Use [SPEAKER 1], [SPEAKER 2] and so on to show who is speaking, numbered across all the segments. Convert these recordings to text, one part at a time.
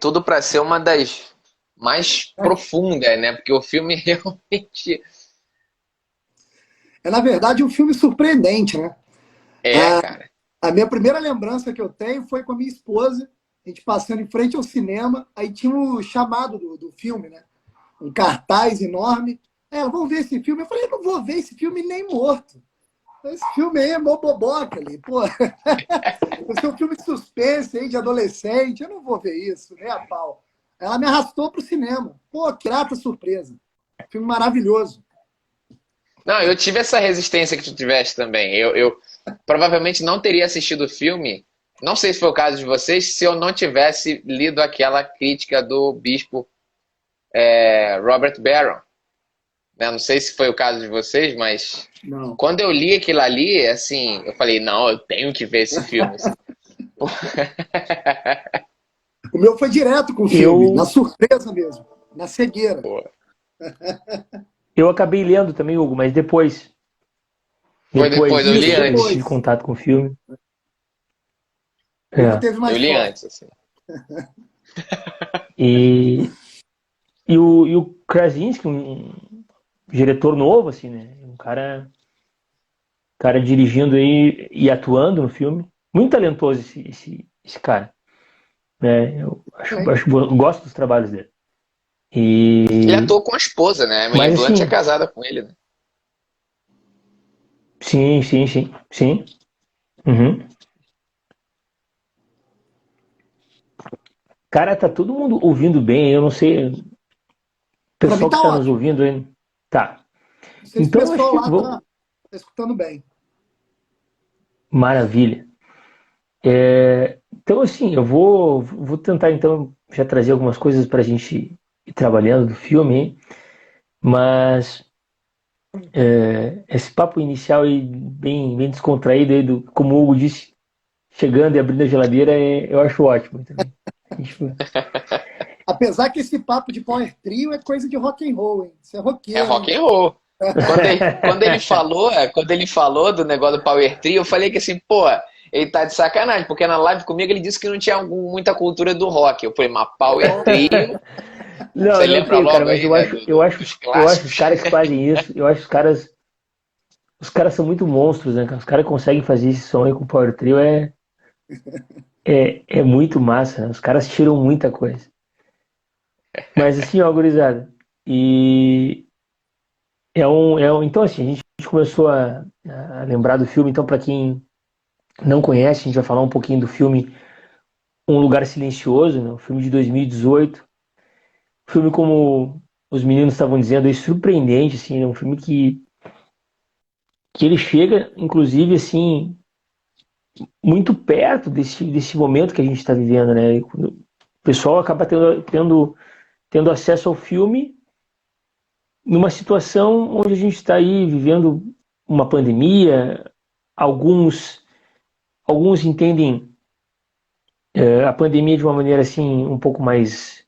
[SPEAKER 1] tudo para ser uma das mais profundas, né? Porque o filme realmente
[SPEAKER 2] Na verdade, um filme surpreendente, né?
[SPEAKER 1] é,
[SPEAKER 2] A,
[SPEAKER 1] cara.
[SPEAKER 2] a minha primeira lembrança que eu tenho foi com a minha esposa, a gente passando em frente ao cinema, aí tinha um chamado do filme, né? Um cartaz enorme. Ela, vamos ver esse filme? Eu falei, não vou ver esse filme nem morto. Esse filme aí é mó boboca ali. Pô, esse é um filme de suspense aí, de adolescente. Eu não vou ver isso, nem a pau. Ela me arrastou pro cinema. Pô, que grata surpresa. Filme maravilhoso.
[SPEAKER 1] Não, eu tive essa resistência que tu tiveste também. Eu provavelmente não teria assistido o filme, não sei se foi o caso de vocês, se eu não tivesse lido aquela crítica do bispo Robert Barron. Né? Não sei se foi o caso de vocês, mas
[SPEAKER 2] Não.
[SPEAKER 1] quando eu li aquilo ali, assim, eu falei, não, eu tenho que ver esse filme. Assim.
[SPEAKER 2] O meu foi direto com o filme, na
[SPEAKER 3] Eu,
[SPEAKER 2] surpresa mesmo, na cegueira.
[SPEAKER 1] Pô,
[SPEAKER 3] eu acabei lendo também, Hugo, mas depois.
[SPEAKER 1] foi depois, eu
[SPEAKER 3] Depois
[SPEAKER 1] li
[SPEAKER 2] Isso,
[SPEAKER 3] que eu
[SPEAKER 1] antes.
[SPEAKER 3] tive
[SPEAKER 2] depois.
[SPEAKER 3] contato com o filme.
[SPEAKER 2] O clima
[SPEAKER 3] É.
[SPEAKER 2] teve
[SPEAKER 1] Eu
[SPEAKER 2] mais
[SPEAKER 1] li
[SPEAKER 2] forte.
[SPEAKER 1] antes, assim.
[SPEAKER 3] E, e o Krasinski, um diretor novo, assim, né? Um cara dirigindo aí e atuando no filme. Muito talentoso esse cara. Né? Eu
[SPEAKER 2] Bem,
[SPEAKER 3] gosto dos trabalhos dele.
[SPEAKER 1] Ele
[SPEAKER 3] E,
[SPEAKER 1] atuou com a esposa, né? A Emily
[SPEAKER 3] mas
[SPEAKER 1] Blunt é
[SPEAKER 3] assim,
[SPEAKER 1] casada com ele, né?
[SPEAKER 3] sim, sim, sim, sim. Uhum. Cara, tá todo mundo ouvindo bem. Eu não sei, o
[SPEAKER 2] para mim
[SPEAKER 3] pessoal que
[SPEAKER 2] tá
[SPEAKER 3] está nos
[SPEAKER 2] ótimo.
[SPEAKER 3] ouvindo aí. Tá.
[SPEAKER 2] Não sei se o
[SPEAKER 3] Então, eu acho
[SPEAKER 2] pessoal
[SPEAKER 3] que
[SPEAKER 2] lá tá escutando bem.
[SPEAKER 3] maravilha. Então, assim, eu vou tentar, então, já trazer algumas coisas para a gente ir trabalhando do filme, hein? Mas esse papo inicial aí, bem descontraído, aí como o Hugo disse, chegando e abrindo a geladeira, eu acho ótimo também. A gente,
[SPEAKER 2] Apesar que esse papo de power trio é coisa de rock and roll, hein? Você é
[SPEAKER 1] É
[SPEAKER 2] roqueiro, hein?
[SPEAKER 1] rock and roll. Quando ele falou do negócio do Power Trio, eu falei que assim, pô, ele tá de sacanagem, porque na live comigo ele disse que não tinha muita cultura do rock. Eu falei, mas Power Trio,
[SPEAKER 3] Não,
[SPEAKER 1] você
[SPEAKER 3] eu não
[SPEAKER 1] lembra
[SPEAKER 3] tenho, cara,
[SPEAKER 1] logo
[SPEAKER 3] mas
[SPEAKER 1] aí,
[SPEAKER 3] eu
[SPEAKER 1] né,
[SPEAKER 3] acho, eu acho,
[SPEAKER 1] dos
[SPEAKER 3] eu acho os
[SPEAKER 1] clássicos?
[SPEAKER 3] caras que fazem isso, eu acho os caras são muito monstros, né, cara? Os caras conseguem fazer esse som aí com o Power Trio, é muito massa, né? Os caras tiram muita coisa. Mas assim, ó, gurizada, e então assim, a gente começou a lembrar do filme, então para quem não conhece, a gente vai falar um pouquinho do filme Um Lugar Silencioso, né? Um filme de 2018. Um filme, como os meninos estavam dizendo, é surpreendente, assim, é um filme que ele chega, inclusive, assim, muito perto desse momento que a gente está vivendo, né? O pessoal acaba tendo acesso ao filme numa situação onde a gente está aí vivendo uma pandemia. Alguns, alguns entendem a pandemia de uma maneira assim um pouco mais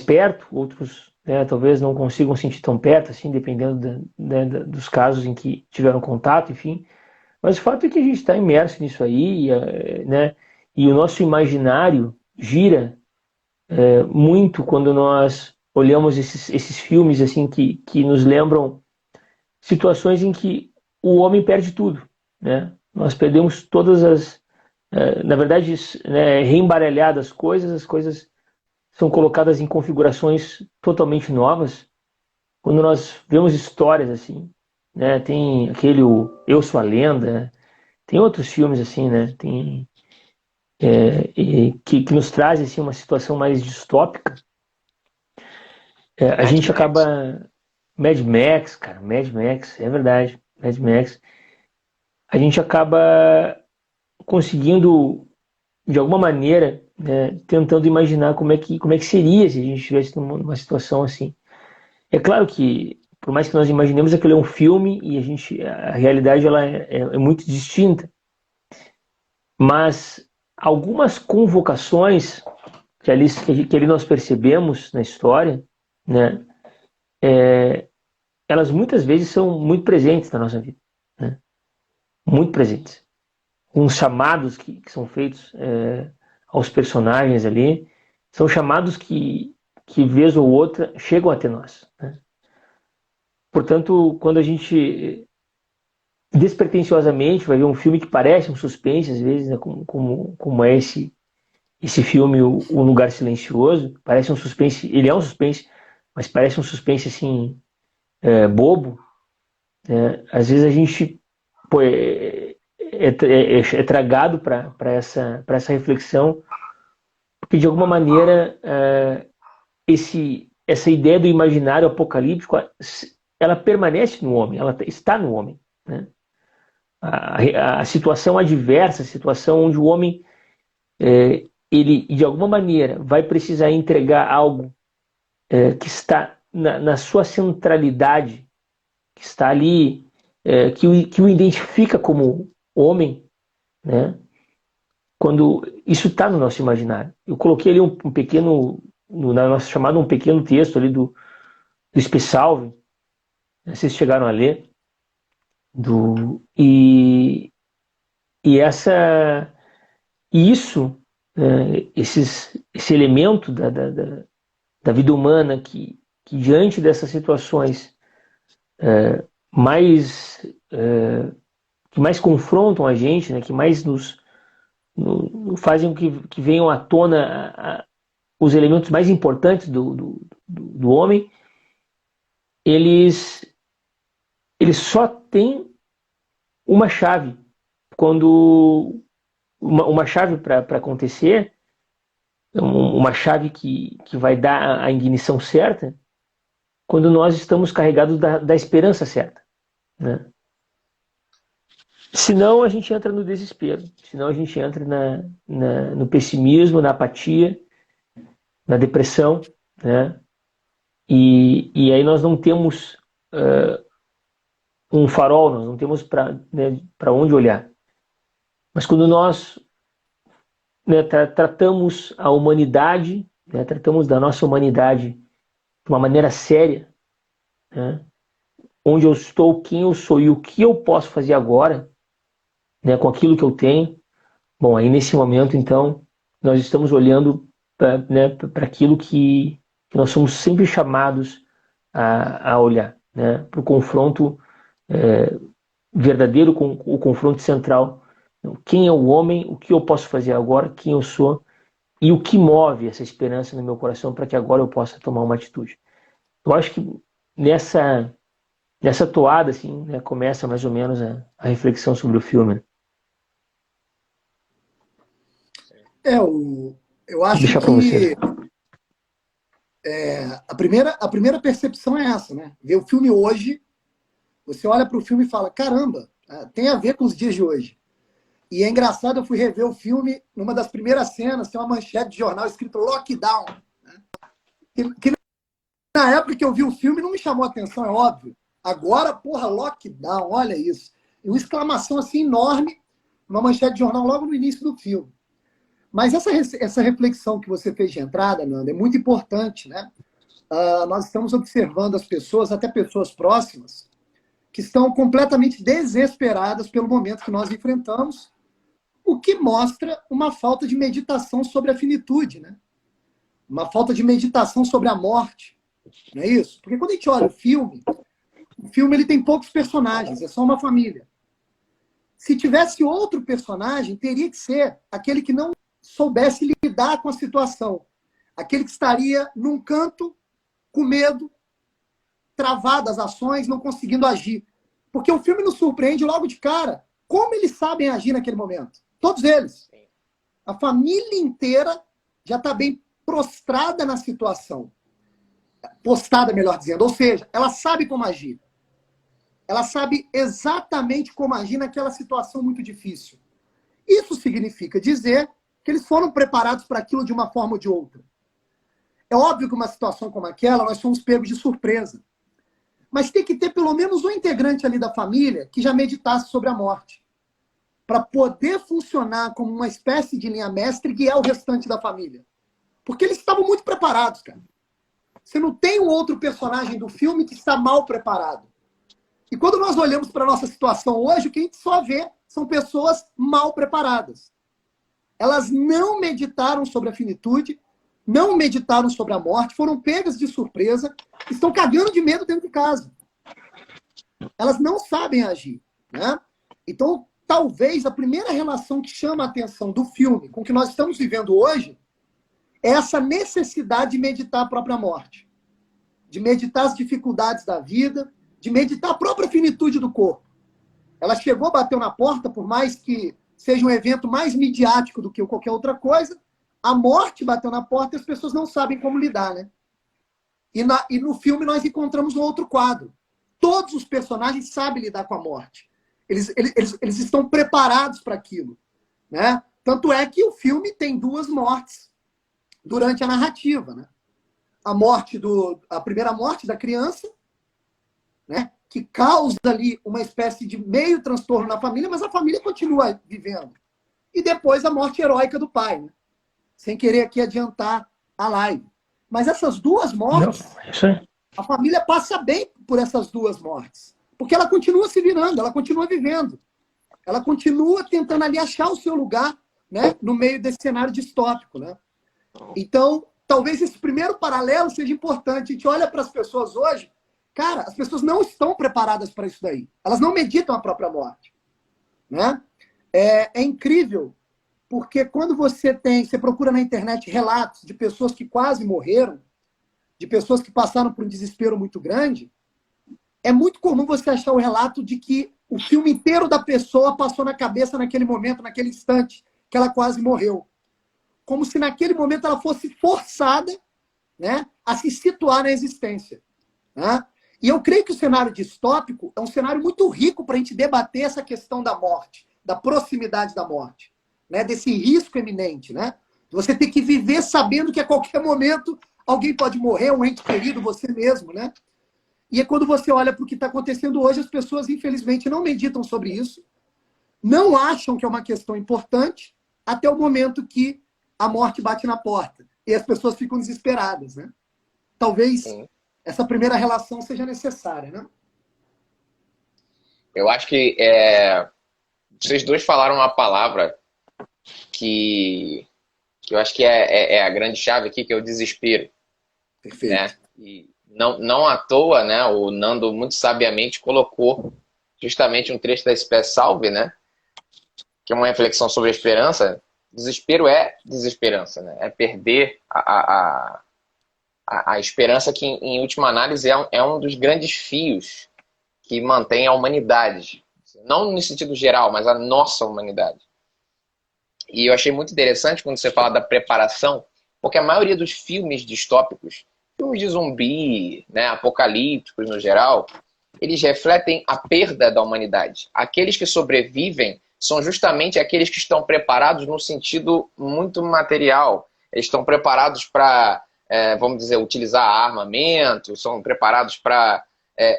[SPEAKER 3] perto, outros, né, talvez não consigam sentir tão perto, assim, dependendo dos casos em que tiveram contato, enfim. Mas o fato é que a gente está imerso nisso aí, né? E o nosso imaginário gira muito quando nós olhamos esses filmes assim que nos lembram situações em que o homem perde tudo, né? Nós perdemos todas na verdade, né, reembaralhadas as coisas são colocadas em configurações totalmente novas. Quando nós vemos histórias assim, né? Tem aquele Eu Sou a Lenda, né? Tem outros filmes assim, né? Tem que nos traz assim uma situação mais distópica. A
[SPEAKER 1] Mad
[SPEAKER 3] gente
[SPEAKER 1] Max.
[SPEAKER 3] acaba Mad Max, cara, Mad Max, é verdade, Mad Max. A gente acaba conseguindo de alguma maneira, né, tentando imaginar como é que seria se a gente estivesse numa situação assim. É claro que, por mais que nós imaginemos, aquilo é um filme e a realidade ela é muito distinta, mas algumas convocações que ali nós percebemos na história, né, elas muitas vezes são muito presentes na nossa vida, né, muito presentes. Uns chamados que são feitos aos personagens ali, são chamados que vez ou outra chegam até nós, né? Portanto, quando a gente despretensiosamente vai ver um filme que parece um suspense, às vezes, né, como é esse filme, o Lugar Silencioso, parece um suspense, ele é um suspense, mas parece um suspense assim, bobo, né? Às vezes a gente pô, é tragado para essa reflexão, porque de alguma maneira essa ideia do imaginário apocalíptico, ela permanece no homem, ela está no homem, né? A situação adversa, a situação onde o homem ele de alguma maneira vai precisar entregar algo que está na sua centralidade, que está ali, que o identifica como homem, né? Quando isso está no nosso imaginário. Eu coloquei ali um pequeno, na nossa chamada, um pequeno texto ali do Spesalvi, vocês chegaram a ler, isso, esse elemento da vida humana que diante dessas situações mais que mais confrontam a gente, né, que mais nos fazem que venham à tona os elementos mais importantes do homem, eles só têm uma chave. Quando uma chave para acontecer, uma chave que vai dar a ignição certa, quando nós estamos carregados da esperança certa, né? Senão a gente entra no desespero, senão a gente entra no pessimismo, na apatia, na depressão, né? E aí nós não temos um farol, nós não temos para onde olhar. Mas quando nós, né, tratamos a humanidade, né, tratamos da nossa humanidade de uma maneira séria, né, onde eu estou, quem eu sou e o que eu posso fazer agora, né, com aquilo que eu tenho, bom, aí nesse momento, então, nós estamos olhando para aquilo que nós somos sempre chamados a olhar, né, para o confronto verdadeiro, com o confronto central. Quem é o homem, o que eu posso fazer agora, quem eu sou e o que move essa esperança no meu coração para que agora eu possa tomar uma atitude. Eu acho que nessa toada assim, né, começa mais ou menos a reflexão sobre o filme.
[SPEAKER 2] Eu acho
[SPEAKER 3] deixar para
[SPEAKER 2] que
[SPEAKER 3] você.
[SPEAKER 2] A primeira percepção é essa, né? Ver o filme hoje, você olha para o filme e fala, caramba, tem a ver com os dias de hoje. E é engraçado, eu fui rever o filme, numa das primeiras cenas, tem uma manchete de jornal escrito Lockdown, né? Que na época que eu vi o filme não me chamou a atenção, é óbvio. Agora, porra, Lockdown, olha isso. E uma exclamação assim enorme, uma manchete de jornal logo no início do filme. Mas essa reflexão que você fez de entrada, Nanda, é muito importante, né? Nós estamos observando as pessoas, até pessoas próximas, que estão completamente desesperadas pelo momento que nós enfrentamos, o que mostra uma falta de meditação sobre a finitude, né? Uma falta de meditação sobre a morte, não é isso? Porque quando a gente olha o filme ele tem poucos personagens, é só uma família. Se tivesse outro personagem, teria que ser aquele que não soubesse lidar com a situação, aquele que estaria num canto, com medo, travado as ações, não conseguindo agir. Porque o filme nos surpreende logo de cara. Como eles sabem agir naquele momento? Todos eles. A família inteira já está bem prostrada na situação. Postada, melhor dizendo. Ou seja, ela sabe como agir. Ela sabe exatamente como agir naquela situação muito difícil. Isso significa dizer que eles foram preparados para aquilo de uma forma ou de outra. É óbvio que uma situação como aquela, nós somos pegos de surpresa. Mas tem que ter pelo menos um integrante ali da família que já meditasse sobre a morte, para poder funcionar como uma espécie de linha mestre que é o restante da família. Porque eles estavam muito preparados, cara. Você não tem um outro personagem do filme que está mal preparado. E quando nós olhamos para a nossa situação hoje, o que a gente só vê são pessoas mal preparadas. Elas não meditaram sobre a finitude, não meditaram sobre a morte, foram pegas de surpresa, estão cagando de medo dentro de casa. Elas não sabem agir, né? Então, talvez a primeira relação que chama a atenção do filme com o que nós estamos vivendo hoje é essa necessidade de meditar a própria morte, de meditar as dificuldades da vida, de meditar a própria finitude do corpo. Ela chegou, bateu na porta, por mais que seja um evento mais midiático do que qualquer outra coisa, a morte bateu na porta e as pessoas não sabem como lidar, né? E no filme nós encontramos um outro quadro. Todos os personagens sabem lidar com a morte. Eles estão preparados para aquilo, né? Tanto é que o filme tem 2 mortes durante a narrativa, né? A primeira morte da criança, né? Que causa ali uma espécie de meio transtorno na família, mas a família continua vivendo. E depois a morte heróica do pai, né? Sem querer aqui adiantar a live. Mas essas 2 mortes, a família passa bem por essas 2 mortes. Porque ela continua se virando, ela continua vivendo. Ela continua tentando ali achar o seu lugar, né? No meio desse cenário distópico, né? Então, talvez esse primeiro paralelo seja importante. A gente olha para as pessoas hoje, cara, as pessoas não estão preparadas para isso daí. Elas não meditam a própria morte, né? É incrível, porque quando você procura na internet relatos de pessoas que quase morreram, de pessoas que passaram por um desespero muito grande, é muito comum você achar o relato de que o filme inteiro da pessoa passou na cabeça naquele momento, naquele instante, que ela quase morreu. Como se naquele momento ela fosse forçada, né, a se situar na existência, né? E eu creio que o cenário distópico é um cenário muito rico para a gente debater essa questão da morte, da proximidade da morte, né, desse risco eminente, né? Você tem que viver sabendo que a qualquer momento alguém pode morrer, um ente querido, você mesmo, né? E é quando você olha para o que está acontecendo hoje, as pessoas, infelizmente, não meditam sobre isso, não acham que é uma questão importante, até o momento que a morte bate na porta. E as pessoas ficam desesperadas, né? Talvez essa primeira relação seja necessária, né?
[SPEAKER 1] Eu acho que vocês dois falaram uma palavra que eu acho que é a grande chave aqui, que é o desespero.
[SPEAKER 2] Perfeito.
[SPEAKER 1] Né? E não à toa, né, o Nando muito sabiamente colocou justamente um trecho da espécie Salve, né, que é uma reflexão sobre a esperança. Desespero é desesperança, né? É perder a esperança, que em última análise é um dos grandes fios que mantém a humanidade, não no sentido geral, mas a nossa humanidade. E eu achei muito interessante quando você fala da preparação, porque a maioria dos filmes distópicos, filmes de zumbi, né, apocalípticos no geral, eles refletem a perda da humanidade. Aqueles que sobrevivem são justamente aqueles que estão preparados no sentido muito material. Eles estão preparados para, vamos dizer, utilizar armamento, são preparados para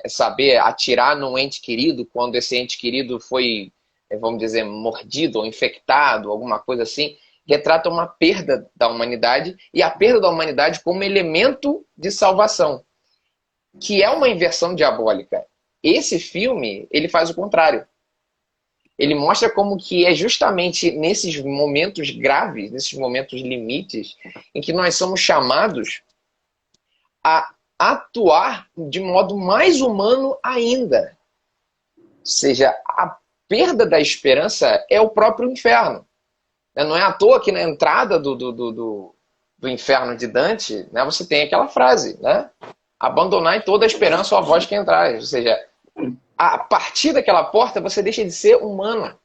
[SPEAKER 1] saber atirar num ente querido quando esse ente querido foi, vamos dizer, mordido ou infectado, alguma coisa assim. Retrata uma perda da humanidade, e a perda da humanidade como elemento de salvação, que é uma inversão diabólica. Esse filme, ele faz o contrário. Ele mostra como que é justamente nesses momentos graves, nesses momentos limites, em que nós somos chamados a atuar de modo mais humano ainda. Ou seja, a perda da esperança é o próprio inferno. Não é à toa que na entrada do inferno de Dante, né, você tem aquela frase, né? Abandonai toda a esperança ou a vós que entrais. Ou seja, a partir daquela porta você deixa de ser humano.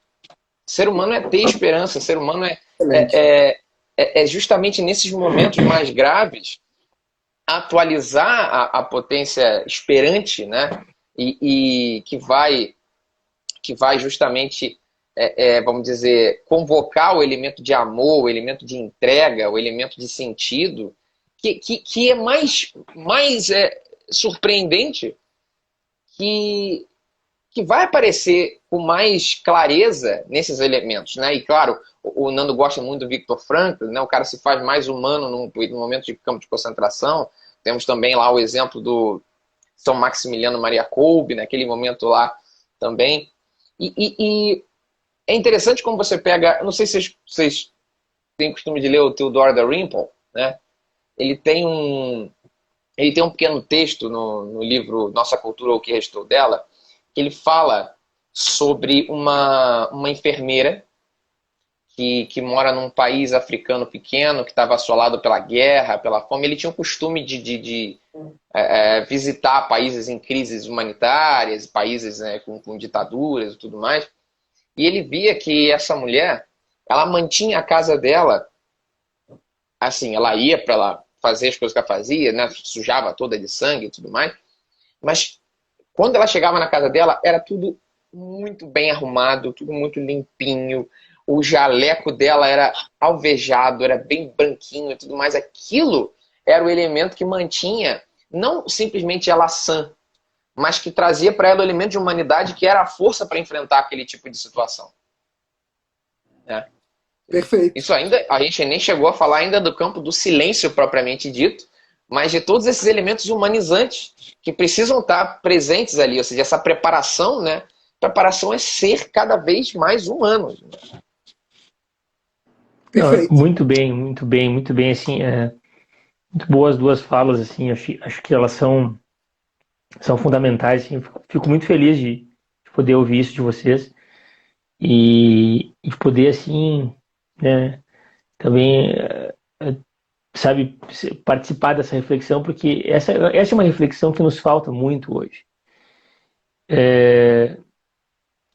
[SPEAKER 1] Ser humano é ter esperança. Ser humano é justamente nesses momentos mais graves atualizar a potência esperante, né? E que vai justamente, vamos dizer, convocar o elemento de amor, o elemento de entrega, o elemento de sentido, que é mais surpreendente, que vai aparecer com mais clareza nesses elementos, né? E claro, o Nando gosta muito do Viktor Frankl, né? O cara se faz mais humano no momento de campo de concentração. Temos também lá o exemplo do São Maximiliano Maria Kolbe, naquele momento lá também. E é interessante como você pega, eu não sei se vocês tem costume de ler o Theodore Dalrymple, né? Ele tem um pequeno texto no livro Nossa Cultura, O que Restou Dela, que ele fala sobre uma enfermeira que mora num país africano pequeno, que estava assolado pela guerra, pela fome. Ele tinha o costume de visitar países em crises humanitárias, países, né, com ditaduras e tudo mais. E ele via que essa mulher, ela mantinha a casa dela, assim, ela ia para ela fazer as coisas que ela fazia, né, sujava toda de sangue e tudo mais, mas quando ela chegava na casa dela, era tudo muito bem arrumado, tudo muito limpinho, o jaleco dela era alvejado, era bem branquinho e tudo mais. Aquilo era o elemento que mantinha, não simplesmente ela sã, mas que trazia para ela o elemento de humanidade que era a força para enfrentar aquele tipo de situação. É.
[SPEAKER 2] Perfeito.
[SPEAKER 1] Isso ainda, a gente nem chegou a falar ainda do campo do silêncio propriamente dito, mas de todos esses elementos humanizantes que precisam estar presentes ali, ou seja, essa preparação, né? Preparação é ser cada vez mais humano.
[SPEAKER 2] Perfeito.
[SPEAKER 3] Muito bem, muito bem, muito bem, assim, muito boas duas falas, assim, acho que elas são fundamentais, assim, fico muito feliz de poder ouvir isso de vocês e de poder, assim, né, também, sabe, participar dessa reflexão, porque essa é uma reflexão que nos falta muito hoje.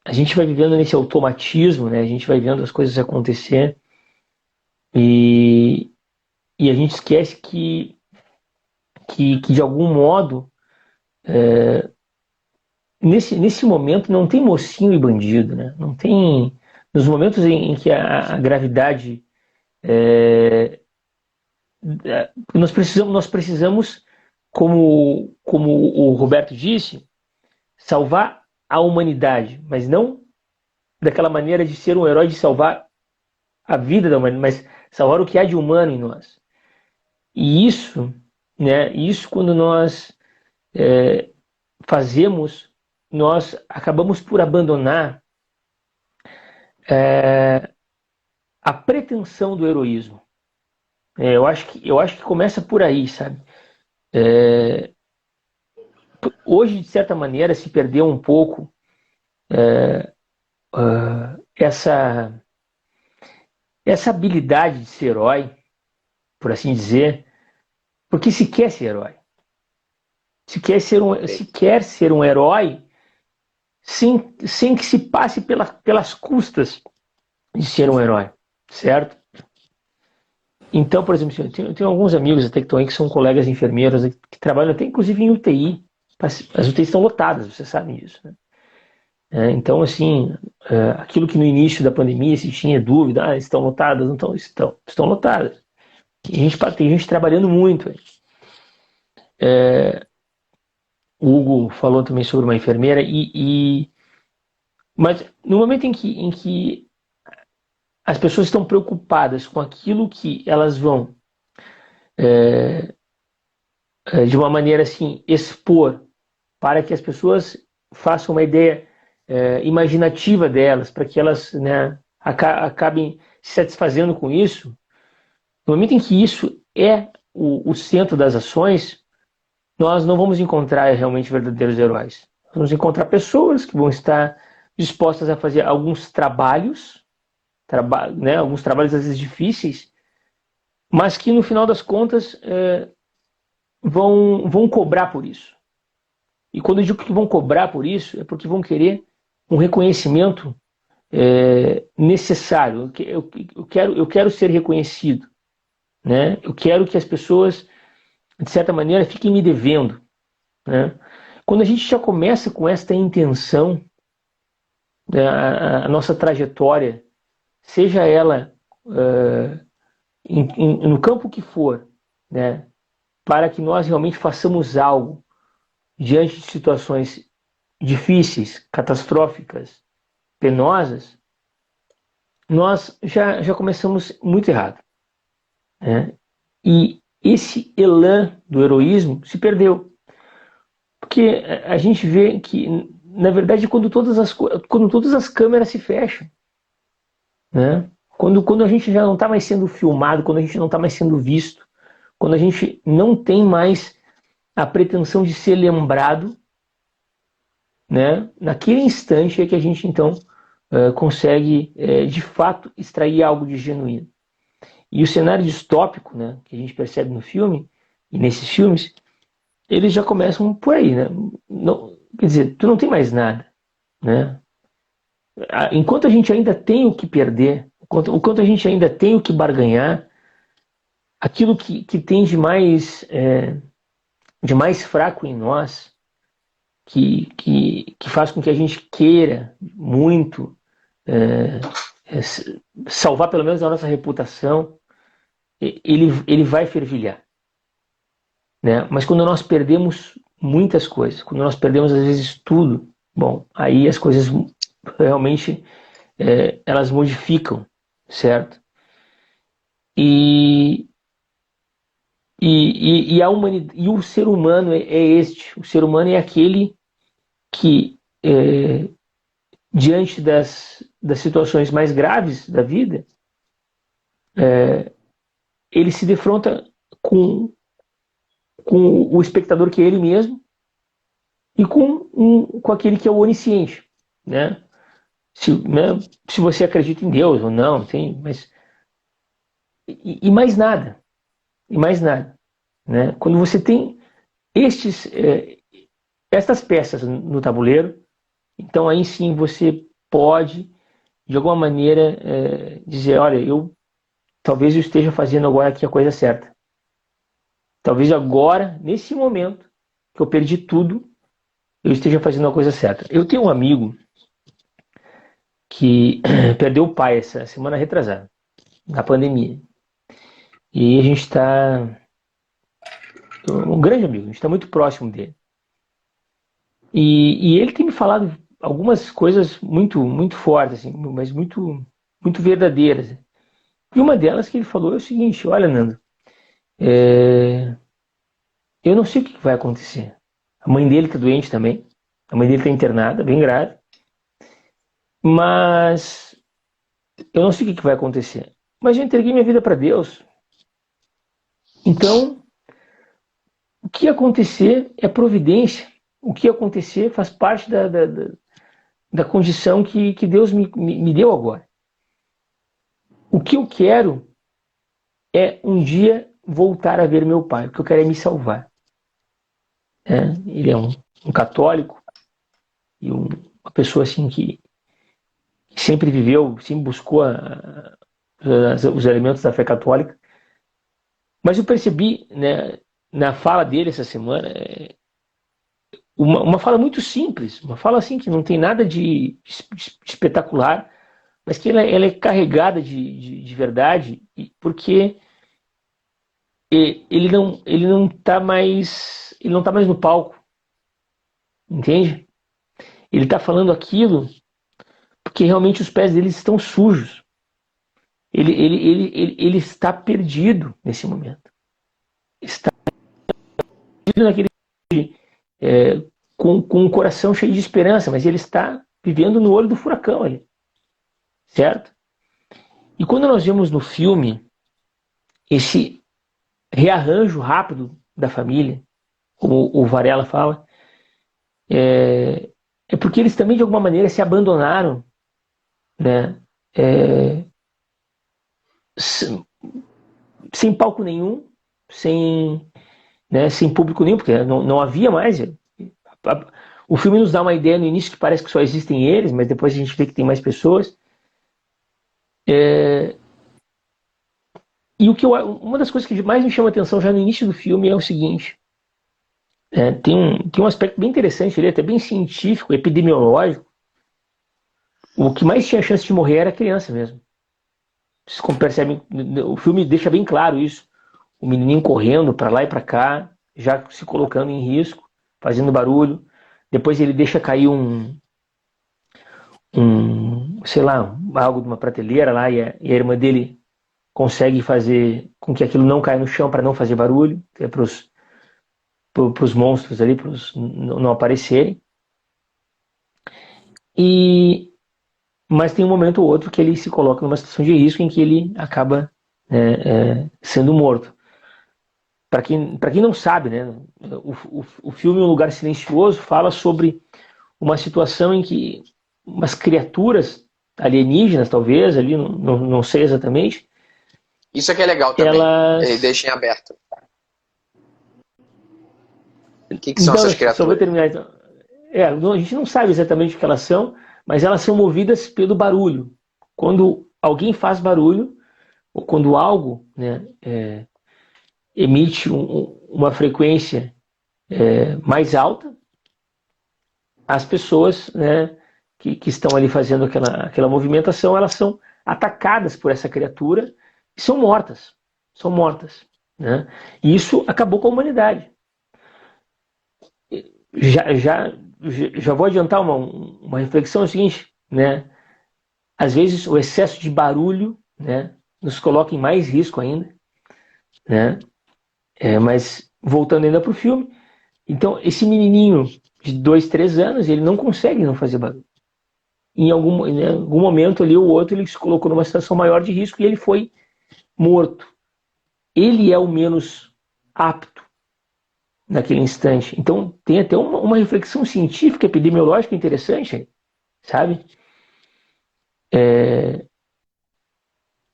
[SPEAKER 3] A gente vai vivendo nesse automatismo, né, a gente vai vendo as coisas acontecer e a gente esquece que de algum modo, nesse momento não tem mocinho e bandido, né? Não tem. Nos momentos em que a gravidade. Nós precisamos, como o Roberto disse, salvar a humanidade, mas não daquela maneira de ser um herói de salvar a vida da humanidade, mas salvar o que há de humano em nós. E isso, né? Isso quando nós fazemos, nós acabamos por abandonar a pretensão do heroísmo. Eu acho que começa por aí, sabe? Hoje, de certa maneira, se perdeu um pouco essa habilidade de ser herói, por assim dizer, porque se quer ser herói. Se quer ser um herói sem que se passe pelas custas de ser um herói, certo? Então, por exemplo, eu tenho alguns amigos até que estão aí que são colegas enfermeiros que trabalham até inclusive em UTI. As UTIs estão lotadas, você sabe disso, né? Então, assim, aquilo que no início da pandemia se tinha dúvida, estão lotadas, não estão lotadas. E tem gente trabalhando muito aí. O Hugo falou também sobre uma enfermeira mas no momento em que as pessoas estão preocupadas com aquilo que elas vão de uma maneira assim expor para que as pessoas façam uma ideia imaginativa delas, para que elas, né, acabem se satisfazendo com isso. No momento em que isso é o centro das ações, nós não vamos encontrar realmente verdadeiros heróis. Vamos encontrar pessoas que vão estar dispostas a fazer alguns trabalhos, né, alguns trabalhos às vezes difíceis, mas que no final das contas vão cobrar por isso. E quando eu digo que vão cobrar por isso, é porque vão querer um reconhecimento necessário. Eu quero ser reconhecido, né? Eu quero que as pessoas, de certa maneira, fiquem me devendo, né? Quando a gente já começa com esta intenção, né, a nossa trajetória, seja ela no campo que for, né, para que nós realmente façamos algo diante de situações difíceis, catastróficas, penosas, nós já começamos muito errado, né? E esse elan do heroísmo se perdeu. Porque a gente vê que, na verdade, quando todas as câmeras se fecham, né? Quando a gente já não está mais sendo filmado, quando a gente não está mais sendo visto, quando a gente não tem mais a pretensão de ser lembrado, né? Naquele instante é que a gente então consegue de fato extrair algo de genuíno. E o cenário distópico, né, que a gente percebe no filme e nesses filmes, eles já começam por aí, né? Não, quer dizer, tu não tem mais nada, né? Enquanto a gente ainda tem o que perder, enquanto a gente ainda tem o que barganhar, aquilo que tem de mais fraco em nós, que faz com que a gente queira muito é, é, salvar pelo menos a nossa reputação, ele vai fervilhar, né? Mas quando nós perdemos muitas coisas, quando nós perdemos às vezes tudo, bom, aí as coisas realmente elas modificam, certo? E, a humanidade, e o ser humano o ser humano é aquele que diante das situações mais graves da vida, ele se defronta com, com o espectador que é ele mesmo e com aquele que é o onisciente, né? Né? Se você acredita em Deus ou não, tem, mas e mais nada, e mais nada, né? Quando você tem estas peças no tabuleiro, então aí sim você pode de alguma maneira dizer, olha, talvez eu esteja fazendo agora aqui a coisa certa. Talvez agora, nesse momento que eu perdi tudo, eu esteja fazendo a coisa certa. Eu tenho um amigo que perdeu o pai essa semana retrasada, na pandemia. E a gente está um grande amigo, a gente está muito próximo dele. E ele tem me falado algumas coisas muito, muito fortes, assim, mas muito, muito verdadeiras. E uma delas que ele falou é o seguinte: olha, Nando, eu não sei o que vai acontecer. A mãe dele está doente também. A mãe dele está internada, bem grave. Mas eu não sei o que vai acontecer. Mas eu entreguei minha vida para Deus. Então, o que acontecer é providência. O que acontecer faz parte da condição que Deus me deu agora. O que eu quero é um dia voltar a ver meu pai. O que eu quero é me salvar. Ele é um católico e uma pessoa assim que sempre viveu, sempre buscou os elementos da fé católica. Mas eu percebi, né, na fala dele essa semana, uma fala muito simples, uma fala assim que não tem nada de espetacular, mas que ela é carregada de verdade, porque ele não está mais no palco, entende? Ele está falando aquilo porque realmente os pés dele estão sujos. Ele está perdido nesse momento. Está perdido naquele com o coração cheio de esperança, mas ele está vivendo no olho do furacão ali, certo? E quando nós vemos no filme esse rearranjo rápido da família, como o Varela fala, é porque eles também de alguma maneira se abandonaram, né? Sem palco nenhum, sem público nenhum, porque não havia mais. O filme nos dá uma ideia no início que parece que só existem eles, mas depois a gente vê que tem mais pessoas. E uma das coisas que mais me chama a atenção já no início do filme é o seguinte: tem um aspecto bem interessante ali, até bem científico, epidemiológico. O que mais tinha chance de morrer era a criança mesmo. Vocês percebem, o filme deixa bem claro isso. O menininho correndo para lá e para cá, já se colocando em risco, fazendo barulho. Depois ele deixa cair sei lá, algo de uma prateleira lá e a irmã dele consegue fazer com que aquilo não caia no chão para não fazer barulho, para os monstros ali, para não aparecerem. E mas tem um momento ou outro que ele se coloca numa situação de risco em que ele acaba sendo morto. Para quem não sabe, né, o filme Um Lugar Silencioso fala sobre uma situação em que umas criaturas alienígenas, talvez, ali, não sei exatamente,
[SPEAKER 1] Isso é que é legal também. Ele deixa em aberto. O que são essas criaturas?
[SPEAKER 3] Só vou terminar então. A gente não sabe exatamente o que elas são, mas elas são movidas pelo barulho. Quando alguém faz barulho, ou quando algo, né, emite uma frequência mais alta, as pessoas, né, que estão ali fazendo aquela movimentação, elas são atacadas por essa criatura e são mortas. São mortas. Né? E isso acabou com a humanidade. Já vou adiantar uma reflexão, é o seguinte, né? Às vezes o excesso de barulho, né, nos coloca em mais risco ainda, né? Mas voltando ainda para o filme, então esse menininho de 2, 3 anos, ele não consegue não fazer barulho. Em algum momento ali, o outro ele se colocou numa situação maior de risco e ele foi morto. Ele é o menos apto naquele instante. Então tem até uma reflexão científica, epidemiológica interessante, sabe?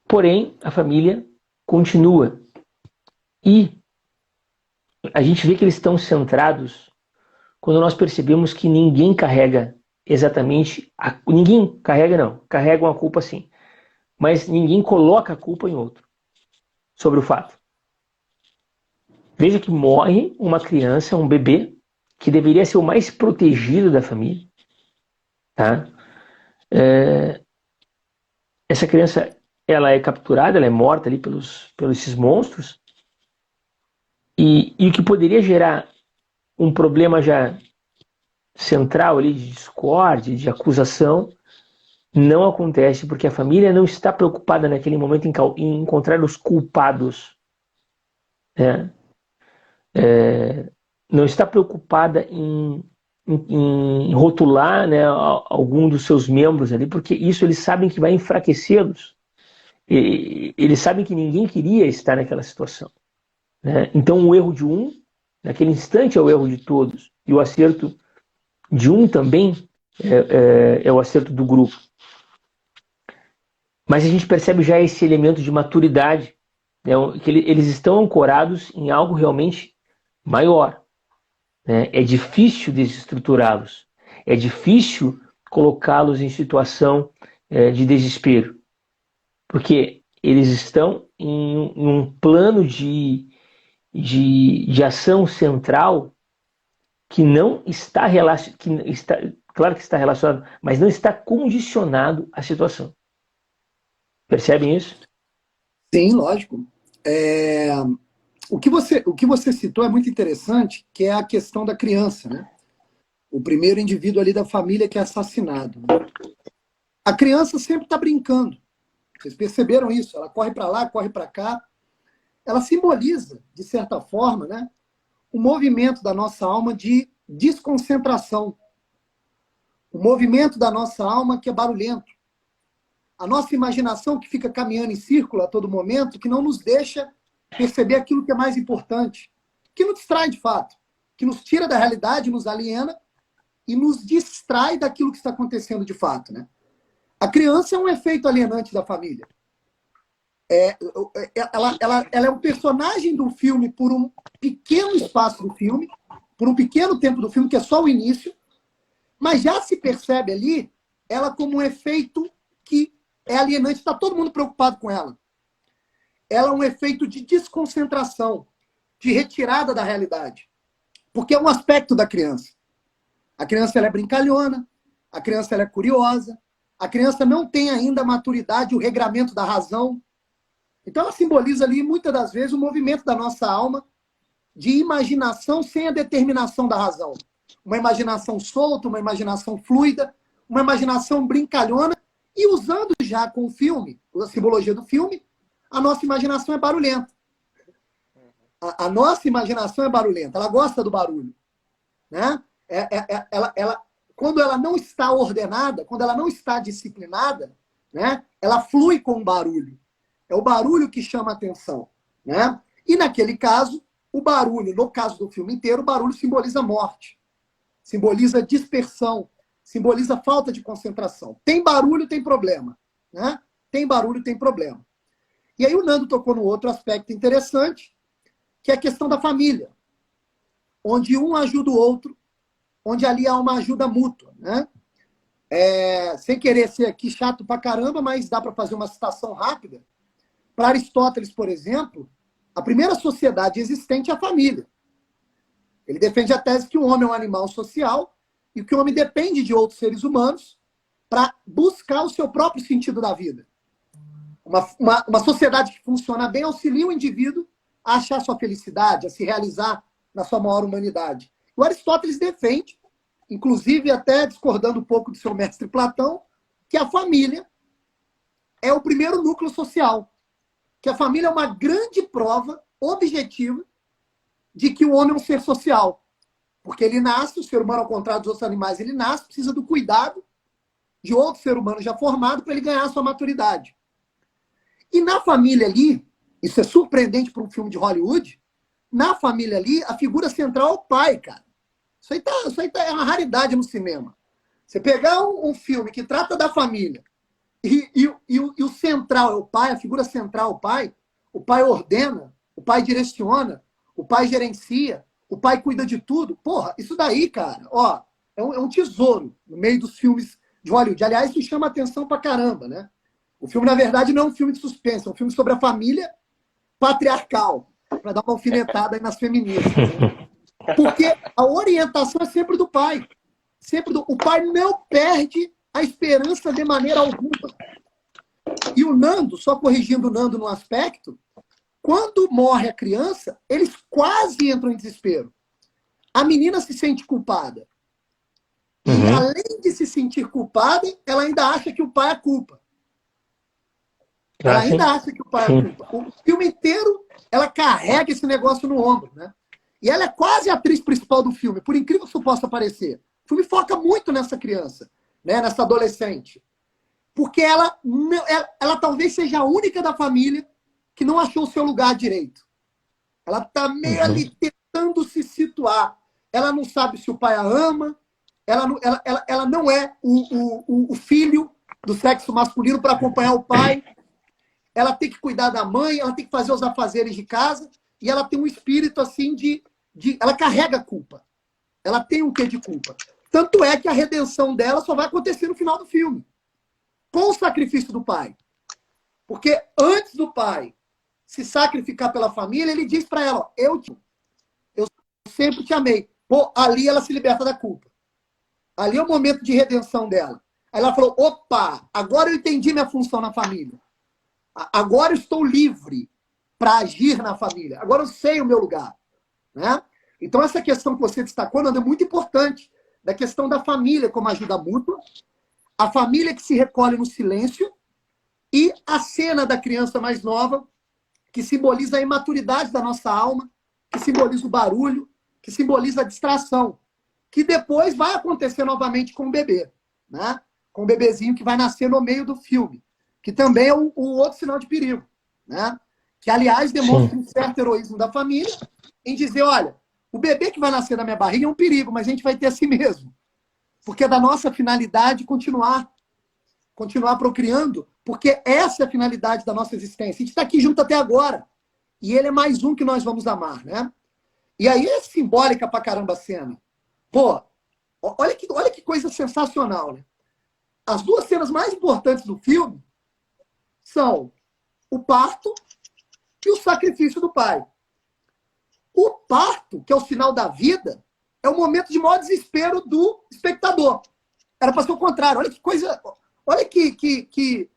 [SPEAKER 3] Porém, a família continua. E a gente vê que eles estão centrados quando nós percebemos que ninguém carrega exatamente... Ninguém carrega, não. Carregam a culpa sim. Mas ninguém coloca a culpa em outro sobre o fato. Veja que morre uma criança, um bebê, que deveria ser o mais protegido da família. Tá? Essa criança, ela é capturada, ela é morta ali pelos esses monstros. E o que poderia gerar um problema já central ali de discórdia, de acusação, não acontece porque a família não está preocupada naquele momento em encontrar os culpados. Né? Não está preocupada em rotular, né, algum dos seus membros ali, porque isso eles sabem que vai enfraquecê-los. Eles sabem que ninguém queria estar naquela situação. Né? Então o erro de um, naquele instante, é o erro de todos. E o acerto de um também é o acerto do grupo. Mas a gente percebe já esse elemento de maturidade, né, que eles estão ancorados em algo realmente maior. Né? É difícil desestruturá-los. É difícil colocá-los em situação de desespero. Porque eles estão em um plano de ação central que não está relacionado, claro que está relacionado, mas não está condicionado à situação. Percebem isso?
[SPEAKER 2] Sim, lógico. O que você citou é muito interessante, que é a questão da criança, né? O primeiro indivíduo ali da família que é assassinado. Né? A criança sempre está brincando. Vocês perceberam isso? Ela corre para lá, corre para cá. Ela simboliza, de certa forma, né, o movimento da nossa alma de desconcentração. O movimento da nossa alma que é barulhento. A nossa imaginação que fica caminhando em círculo a todo momento, que não nos deixa perceber aquilo que é mais importante, que nos distrai de fato, que nos tira da realidade, nos aliena e nos distrai daquilo que está acontecendo de fato. Né? A criança é um efeito alienante da família. Ela é um personagem do filme por um pequeno espaço do filme, por um pequeno tempo do filme, que é só o início, mas já se percebe ali ela como um efeito que é alienante, está todo mundo preocupado com ela. Ela é um efeito de desconcentração, de retirada da realidade, porque é um aspecto da criança. A criança ela é brincalhona, a criança ela é curiosa, a criança não tem ainda a maturidade, o regramento da razão. Então ela simboliza ali, muitas das vezes, o movimento da nossa alma de imaginação sem a determinação da razão. Uma imaginação solta, uma imaginação fluida, uma imaginação brincalhona, e usando já com o filme, a simbologia do filme, a nossa imaginação é barulhenta. A nossa imaginação é barulhenta, ela gosta do barulho. Né? Ela quando ela não está ordenada, quando ela não está disciplinada, né, ela flui com o barulho. É o barulho que chama a atenção, né? E naquele caso, o barulho, no caso do filme inteiro, o barulho simboliza morte, simboliza dispersão, simboliza falta de concentração. Tem barulho, tem problema, né? Tem barulho, tem problema. E aí o Nando tocou no outro aspecto interessante, que é a questão da família, onde um ajuda o outro, onde ali há uma ajuda mútua, né? Sem querer ser aqui chato pra caramba, mas dá para fazer uma citação rápida. Para Aristóteles, por exemplo, a primeira sociedade existente é a família. Ele defende a tese que o homem é um animal social e que o homem depende de outros seres humanos para buscar o seu próprio sentido da vida. Uma sociedade que funciona bem auxilia o indivíduo a achar sua felicidade, a se realizar na sua maior humanidade. O Aristóteles defende, inclusive até discordando um pouco do seu mestre Platão, que a família é o primeiro núcleo social. Que a família é uma grande prova objetiva de que o homem é um ser social. Porque ele nasce, o ser humano, ao contrário dos outros animais, ele nasce, precisa do cuidado de outro ser humano já formado para ele ganhar a sua maturidade. E na família ali, isso é surpreendente para um filme de Hollywood, na família ali, a figura central é o pai, cara. Isso aí é uma raridade no cinema. Você pegar um filme que trata da família e o central é o pai, a figura central é o pai ordena, o pai direciona, o pai gerencia, o pai cuida de tudo. Porra, isso daí, cara, ó, é um tesouro no meio dos filmes de Hollywood. Aliás, isso chama atenção pra caramba, né? O filme, na verdade, não é um filme de suspense, é um filme sobre a família patriarcal, para dar uma alfinetada aí nas feministas. Né? Porque a orientação é sempre do pai. O pai não perde a esperança de maneira alguma. E o Nando, só corrigindo o Nando no aspecto, quando morre a criança, eles quase entram em desespero. A menina se sente culpada. E além de se sentir culpada, ela ainda acha que o pai é culpa. Ela ainda acha que o pai é culpa. O filme inteiro, ela carrega esse negócio no ombro, né? E ela é quase a atriz principal do filme, por incrível que isso possa parecer. O filme foca muito nessa criança, né? Nessa adolescente. Porque ela talvez seja a única da família que não achou o seu lugar direito. Ela está meio ali tentando se situar. Ela não sabe se o pai a ama, ela não é o filho do sexo masculino para acompanhar o pai. Ela tem que cuidar da mãe, ela tem que fazer os afazeres de casa, e ela tem um espírito assim ela carrega culpa. Ela tem um quê de culpa. Tanto é que a redenção dela só vai acontecer no final do filme. Com o sacrifício do pai. Porque antes do pai se sacrificar pela família, ele diz para ela, ó, eu sempre te amei. Pô, ali ela se liberta da culpa. Ali é o momento de redenção dela. Aí ela falou, opa, agora eu entendi minha função na família. Agora eu estou livre para agir na família. Agora eu sei o meu lugar. Né? Então essa questão que você destacou, Nando, é muito importante. Da questão da família como ajuda mútua. A família que se recolhe no silêncio. E a cena da criança mais nova, que simboliza a imaturidade da nossa alma, que simboliza o barulho, que simboliza a distração. Que depois vai acontecer novamente com o bebê. Né? Com o bebezinho que vai nascer no meio do filme. Que também é o outro sinal de perigo. Né? Que, aliás, demonstra um certo heroísmo da família em dizer, olha, o bebê que vai nascer na minha barriga é um perigo, mas a gente vai ter assim mesmo. Porque é da nossa finalidade continuar procriando, porque essa é a finalidade da nossa existência. A gente está aqui junto até agora. E ele é mais um que nós vamos amar, né? E aí é simbólica pra caramba a cena. Pô, olha que coisa sensacional, né? As duas cenas mais importantes do filme são o parto e o sacrifício do pai. O parto, que é o sinal da vida, é o momento de maior desespero do espectador. Era para ser o contrário. Olha que coisa... Olha que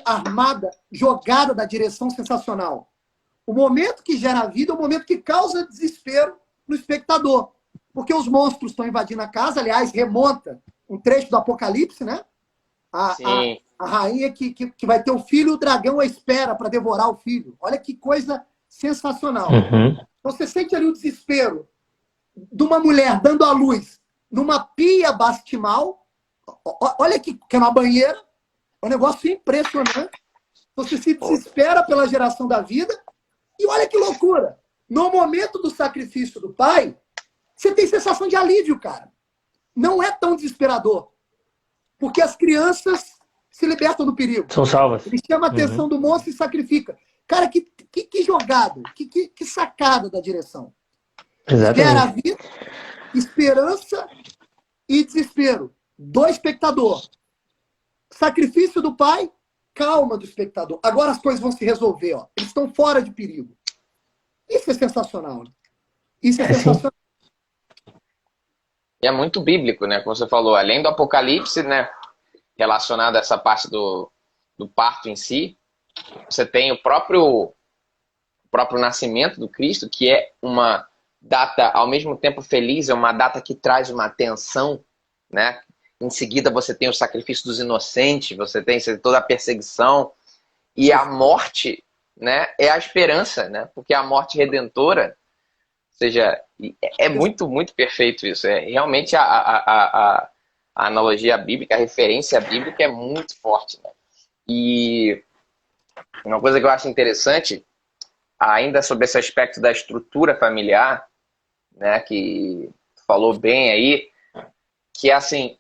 [SPEAKER 2] armada, jogada da direção sensacional. O momento que gera a vida é o momento que causa desespero no espectador. Porque os monstros estão invadindo a casa. Aliás, remonta um trecho do Apocalipse, né? A rainha que vai ter o filho, o dragão a espera para devorar o filho. Olha que coisa sensacional. Então você sente ali o desespero de uma mulher dando à luz numa pia bastismal. Olha que é uma banheira. É um negócio impressionante. Você se desespera pela geração da vida. E olha que loucura. No momento do sacrifício do pai, você tem sensação de alívio, cara. Não é tão desesperador. Porque as crianças se libertam do perigo.
[SPEAKER 3] São salvas.
[SPEAKER 2] Ele chama a atenção do monstro e sacrifica. Cara, que jogada, que sacada da direção.
[SPEAKER 3] Exatamente.
[SPEAKER 2] Gera vida, esperança e desespero do espectador. Sacrifício do pai, calma do espectador. Agora as coisas vão se resolver. Ó. Eles estão fora de perigo. Isso é sensacional. Né? Isso é sensacional.
[SPEAKER 1] E é muito bíblico, né? Como você falou, além do Apocalipse, né? Relacionado a essa parte do parto em si, você tem o próprio nascimento do Cristo, que é uma data, ao mesmo tempo feliz, é uma data que traz uma tensão, né? Em seguida você tem o sacrifício dos inocentes, você tem toda a perseguição, e a morte, né? É a esperança, né? Porque a morte redentora, ou seja, é muito, muito perfeito isso. É realmente a analogia bíblica, a referência bíblica é muito forte, né? E uma coisa que eu acho interessante, ainda sobre esse aspecto da estrutura familiar, né, que tu falou bem aí, que assim,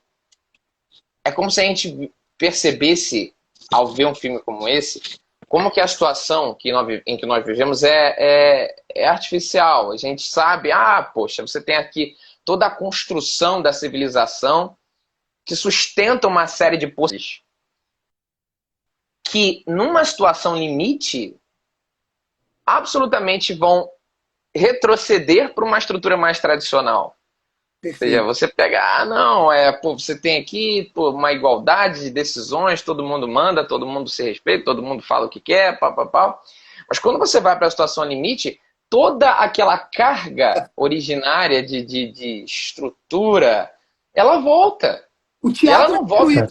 [SPEAKER 1] é como se a gente percebesse, ao ver um filme como esse, como que a situação em que nós vivemos é artificial. A gente sabe, poxa, você tem aqui toda a construção da civilização que sustenta uma série de possíveis que, numa situação limite, absolutamente vão retroceder para uma estrutura mais tradicional.
[SPEAKER 2] Perfeito.
[SPEAKER 1] Ou seja, você pega, você tem aqui uma igualdade de decisões, todo mundo manda, todo mundo se respeita, todo mundo fala o que quer, pá. Mas quando você vai para a situação limite, toda aquela carga originária de estrutura, ela volta.
[SPEAKER 2] O teatro
[SPEAKER 1] ela não volta.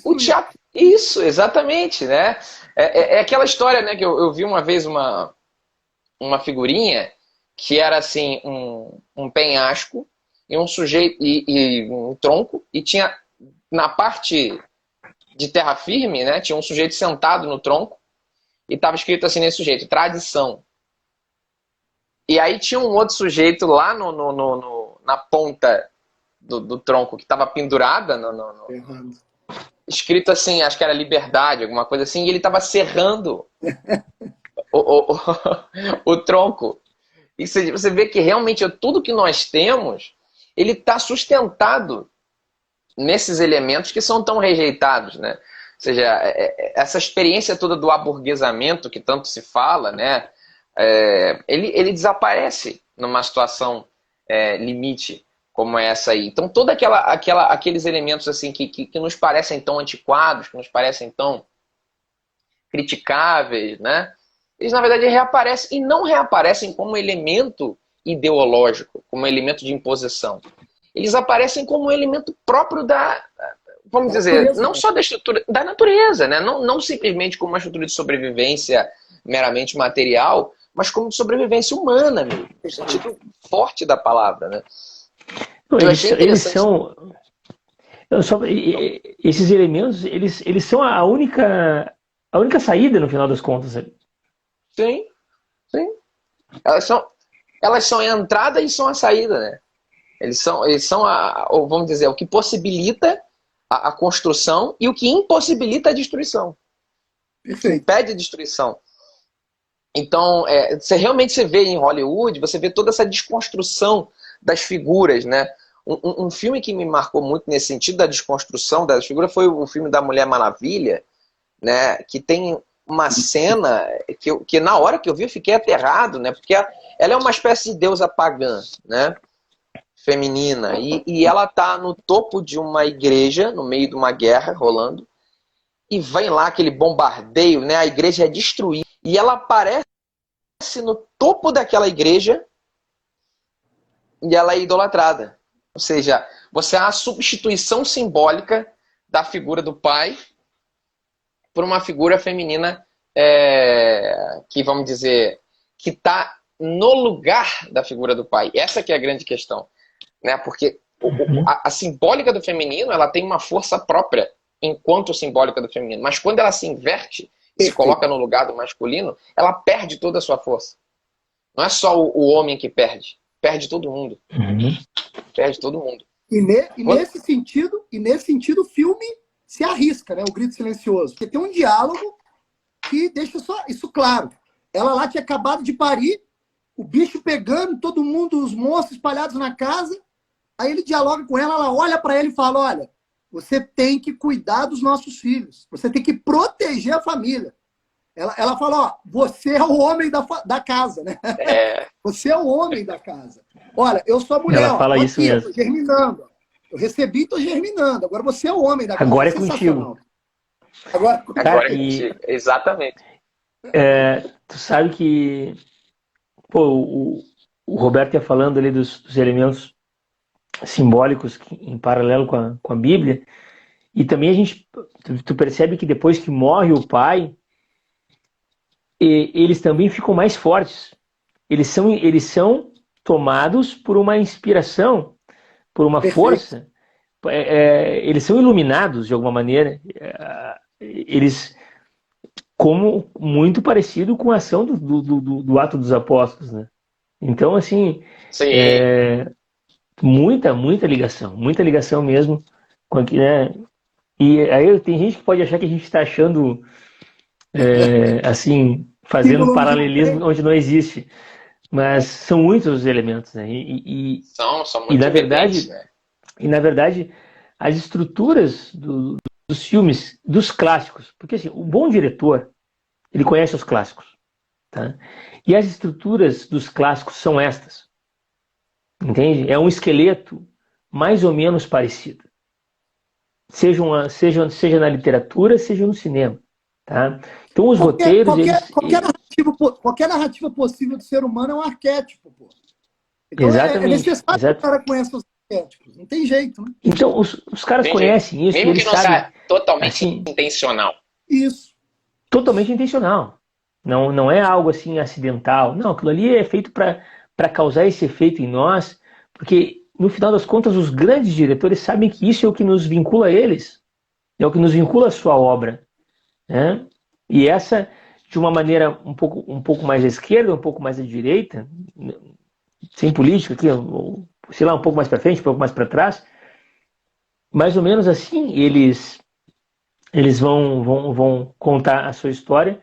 [SPEAKER 1] O teatro, isso, exatamente, né? É aquela história, né, que eu vi uma vez uma figurinha que era assim um penhasco e um sujeito e um tronco, e tinha na parte de terra firme, né, tinha um sujeito sentado no tronco e estava escrito assim nesse sujeito, tradição. E aí tinha um outro sujeito lá na ponta do tronco que estava pendurada escrito assim, acho que era liberdade, alguma coisa assim, e ele estava serrando o tronco. E você vê que realmente tudo que nós temos, ele está sustentado nesses elementos que são tão rejeitados, né? Ou seja, essa experiência toda do aburguesamento que tanto se fala, né? Ele desaparece numa situação limite como essa aí. Então, todos aqueles elementos assim que nos parecem tão antiquados, que nos parecem tão criticáveis, né? Eles, na verdade, reaparecem, e não reaparecem como elemento ideológico, como elemento de imposição. Eles aparecem como um elemento próprio vamos dizer, não só da estrutura, da natureza, né? Não simplesmente como uma estrutura de sobrevivência meramente material, mas como de sobrevivência humana, mesmo, no sentido forte da palavra, né?
[SPEAKER 3] Esses elementos, eles são a única saída no final das contas.
[SPEAKER 1] Sim. Elas são a entrada e são a saída, né? Eles são vamos dizer, o que possibilita a construção e o que impossibilita a destruição.
[SPEAKER 2] Perfeito.
[SPEAKER 1] Impede a destruição. Então, você vê em Hollywood, você vê toda essa desconstrução das figuras, né? Um filme que me marcou muito nesse sentido da desconstrução das figuras foi o filme da Mulher Maravilha, né? Que tem uma cena que na hora que eu vi eu fiquei aterrado, né? Porque ela é uma espécie de deusa pagã, né? Feminina. E ela tá no topo de uma igreja, no meio de uma guerra rolando, e vem lá aquele bombardeio, né? A igreja é destruída. E ela aparece no topo daquela igreja e ela é idolatrada. Ou seja, você há a substituição simbólica da figura do pai por uma figura feminina que, vamos dizer, que está no lugar da figura do pai. Essa que é a grande questão, né? Porque
[SPEAKER 3] Uhum.
[SPEAKER 1] A simbólica do feminino, ela tem uma força própria enquanto simbólica do feminino. Mas quando ela se inverte e se
[SPEAKER 2] Perfeito.
[SPEAKER 1] coloca no lugar do masculino, ela perde toda a sua força. Não é só o homem que perde. Perde todo mundo.
[SPEAKER 3] Uhum.
[SPEAKER 1] Perde todo mundo.
[SPEAKER 2] E
[SPEAKER 1] Quando-
[SPEAKER 2] nesse sentido, o filme se arrisca, né? O Grito Silencioso. Porque tem um diálogo que deixa só isso claro. Ela lá tinha acabado de parir, o bicho pegando, todo mundo, os monstros espalhados na casa. Aí ele dialoga com ela, ela olha para ele e fala: olha, você tem que cuidar dos nossos filhos, você tem que proteger a família. Ela fala: ó, você é o homem da casa, né?
[SPEAKER 1] É,
[SPEAKER 2] Você é o homem da casa. Olha, eu sou a mulher,
[SPEAKER 3] Ela
[SPEAKER 2] ó,
[SPEAKER 3] fala
[SPEAKER 2] tô
[SPEAKER 3] isso
[SPEAKER 2] aqui, eu
[SPEAKER 3] mesmo.
[SPEAKER 2] tô germinando. Eu recebi e tô germinando. Agora você é o homem da casa.
[SPEAKER 3] Agora
[SPEAKER 2] É
[SPEAKER 3] é contigo.
[SPEAKER 2] sensacional. Agora,
[SPEAKER 3] Cara,
[SPEAKER 1] agora é contigo. Exatamente.
[SPEAKER 3] tu sabe que pô, o Roberto ia falando ali dos elementos simbólicos em paralelo com a Bíblia, e também tu percebe que depois que morre o pai, eles também ficam mais fortes. Eles são tomados por uma inspiração, por uma
[SPEAKER 2] perfeito.
[SPEAKER 3] força. Eles são iluminados de alguma maneira. Eles, como muito parecido com a ação do Ato dos Apóstolos, né? Então, assim,
[SPEAKER 1] Sim.
[SPEAKER 3] é, muita ligação mesmo com aqui, né? E aí tem gente que pode achar que a gente está achando, assim, fazendo
[SPEAKER 2] Símbolo onde não
[SPEAKER 3] paralelismo
[SPEAKER 2] tem.
[SPEAKER 3] onde não existe, mas são muitos os elementos, né?
[SPEAKER 1] São
[SPEAKER 3] E
[SPEAKER 1] muito
[SPEAKER 3] na
[SPEAKER 1] evidentes,
[SPEAKER 3] verdade,
[SPEAKER 1] né?
[SPEAKER 3] as estruturas dos filmes, dos clássicos, porque assim, o bom diretor, ele conhece os clássicos, tá? E as estruturas dos clássicos são estas, entende? É um esqueleto mais ou menos parecido. Seja na literatura, seja no cinema. Tá? Então, os
[SPEAKER 2] Qualquer,
[SPEAKER 3] roteiros,
[SPEAKER 2] qualquer,
[SPEAKER 3] eles.
[SPEAKER 2] qualquer, narrativa, qualquer narrativa possível do ser humano é um arquétipo, pô. Então é
[SPEAKER 3] Exatamente.
[SPEAKER 2] necessário que o cara conheça os arquétipos. Não tem jeito, né?
[SPEAKER 3] Então, os caras
[SPEAKER 1] Entendi.
[SPEAKER 3] conhecem isso e
[SPEAKER 1] Mesmo
[SPEAKER 3] eles
[SPEAKER 1] que não
[SPEAKER 3] sabem,
[SPEAKER 1] seja totalmente
[SPEAKER 3] assim,
[SPEAKER 1] intencional.
[SPEAKER 2] Isso.
[SPEAKER 3] totalmente intencional. Não é algo assim acidental. Não, aquilo ali é feito para causar esse efeito em nós, porque no final das contas, os grandes diretores sabem que isso é o que nos vincula a eles, é o que nos vincula à sua obra. Né? E essa, de uma maneira um pouco mais à esquerda, um pouco mais à direita, sem política aqui, ou, sei lá, um pouco mais para frente, um pouco mais para trás, mais ou menos assim eles vão contar a sua história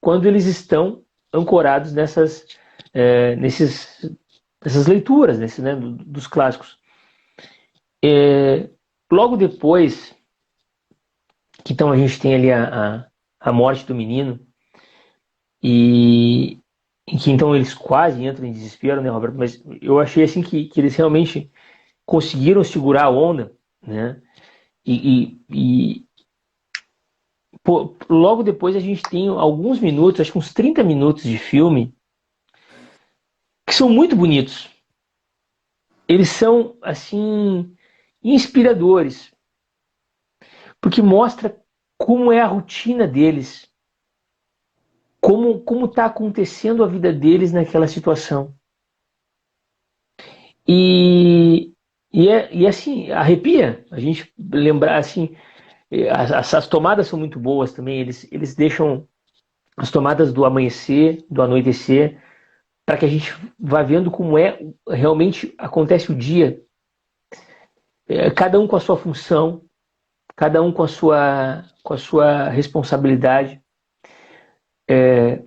[SPEAKER 3] quando eles estão ancorados nessas leituras, né, dos clássicos. Logo depois que então a gente tem ali a morte do menino, e em que então eles quase entram em desespero, né, Roberto? Mas eu achei assim que eles realmente conseguiram segurar a onda, né? E pô, logo depois a gente tem alguns minutos, acho que uns 30 minutos de filme, que são muito bonitos. Eles são, assim, inspiradores, porque mostra como é a rotina deles, como está acontecendo a vida deles naquela situação. E assim, arrepia a gente lembrar assim, as tomadas são muito boas também, eles deixam as tomadas do amanhecer, do anoitecer, para que a gente vá vendo como realmente acontece o dia, cada um com a sua função, cada um com a sua responsabilidade.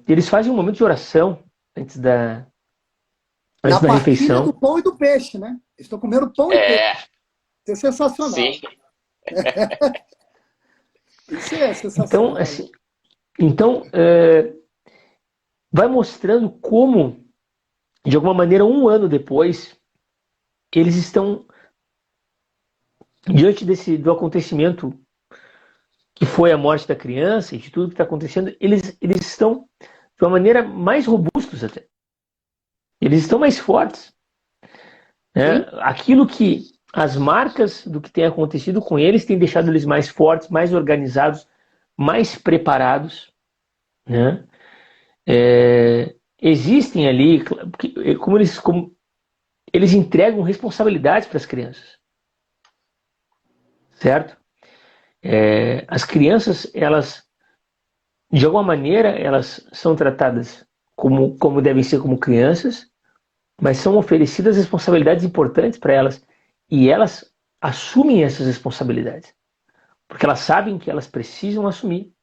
[SPEAKER 3] Eles fazem um momento de oração antes da, antes
[SPEAKER 2] Na
[SPEAKER 3] da
[SPEAKER 2] partilha do
[SPEAKER 3] refeição.
[SPEAKER 2] pão e do peixe, né? Eles estão comendo pão e peixe.
[SPEAKER 1] É,
[SPEAKER 2] Isso é sensacional.
[SPEAKER 1] sim.
[SPEAKER 2] Isso é
[SPEAKER 3] Então,
[SPEAKER 2] sensacional, né?
[SPEAKER 3] assim, então vai mostrando como, de alguma maneira, um ano depois, eles estão diante do acontecimento que foi a morte da criança e de tudo que está acontecendo, eles estão de uma maneira mais robustos até. Eles estão mais fortes. Né?
[SPEAKER 2] Sim.
[SPEAKER 3] Aquilo que as marcas do que tem acontecido com eles tem deixado eles mais fortes, mais organizados, mais preparados. Né? Existem ali, como eles entregam responsabilidades para as crianças. certo? As crianças, elas, de alguma maneira, elas são tratadas como devem ser como crianças, mas são oferecidas responsabilidades importantes para elas e elas assumem essas responsabilidades, porque elas sabem que elas precisam assumir,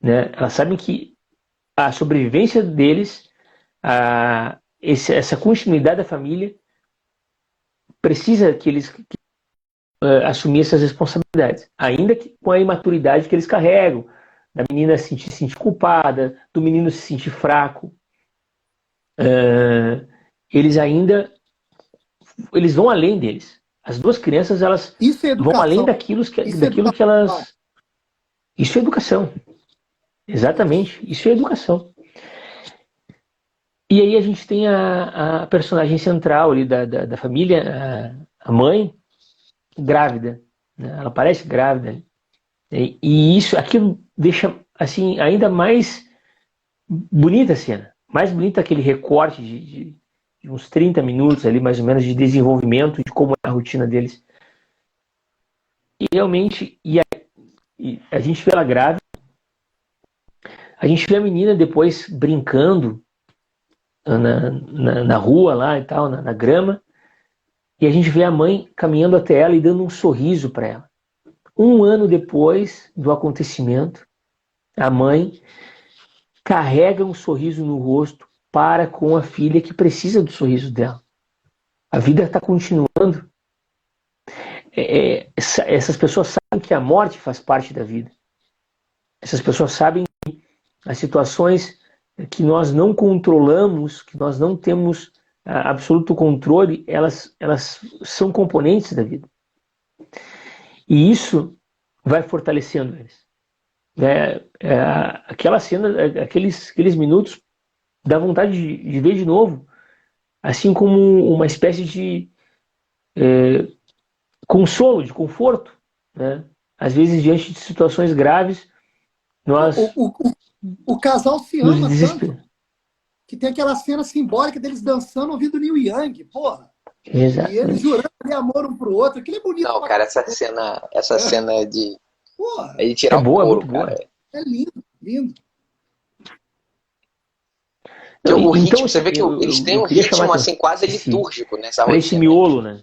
[SPEAKER 3] né? Elas sabem que a sobrevivência deles, essa continuidade da família, precisa que eles assumir essas responsabilidades, ainda que com a imaturidade que eles carregam, da menina se sentir culpada, do menino se sentir fraco. Eles ainda vão além deles. As duas crianças, elas
[SPEAKER 2] Isso é
[SPEAKER 3] vão além
[SPEAKER 2] educação.
[SPEAKER 3] daquilo que elas... Isso é educação. Exatamente. Isso é educação. E aí a gente tem a personagem central ali da família, a mãe, grávida. Né? Ela parece grávida. E aquilo deixa assim ainda mais bonita a cena. Mais bonita aquele recorte de uns 30 minutos ali, mais ou menos, de desenvolvimento de como é a rotina deles. E realmente, a gente vê ela grávida, a gente vê a menina depois brincando na rua lá e tal, na grama, e a gente vê a mãe caminhando até ela e dando um sorriso para ela. Um ano depois do acontecimento, a mãe carrega um sorriso no rosto para com a filha que precisa do sorriso dela. A vida está continuando. Essas pessoas sabem que a morte faz parte da vida. Essas pessoas sabem que as situações que nós não controlamos, que nós não temos absoluto controle, elas são componentes da vida. E isso vai fortalecendo eles. Aquela cena, aqueles minutos, dá vontade de ver de novo, assim como uma espécie de consolo, de conforto. Né? Às vezes, diante de situações graves, nós
[SPEAKER 2] o casal se
[SPEAKER 3] nos
[SPEAKER 2] ama
[SPEAKER 3] desesperamos.
[SPEAKER 2] tanto que tem aquela cena simbólica deles dançando ouvindo Neil Young, porra.
[SPEAKER 3] Exatamente.
[SPEAKER 2] E eles jurando ali amor um pro outro. Aquilo é bonito.
[SPEAKER 1] Não, cara, essa cena é de tirar o
[SPEAKER 3] boa,
[SPEAKER 1] couro,
[SPEAKER 3] muito
[SPEAKER 1] cara.
[SPEAKER 3] boa.
[SPEAKER 2] É lindo, lindo.
[SPEAKER 1] Porque o ritmo,
[SPEAKER 3] Então,
[SPEAKER 1] você vê que eles têm um ritmo assim quase litúrgico nessa rotina.
[SPEAKER 3] Esse miolo, né?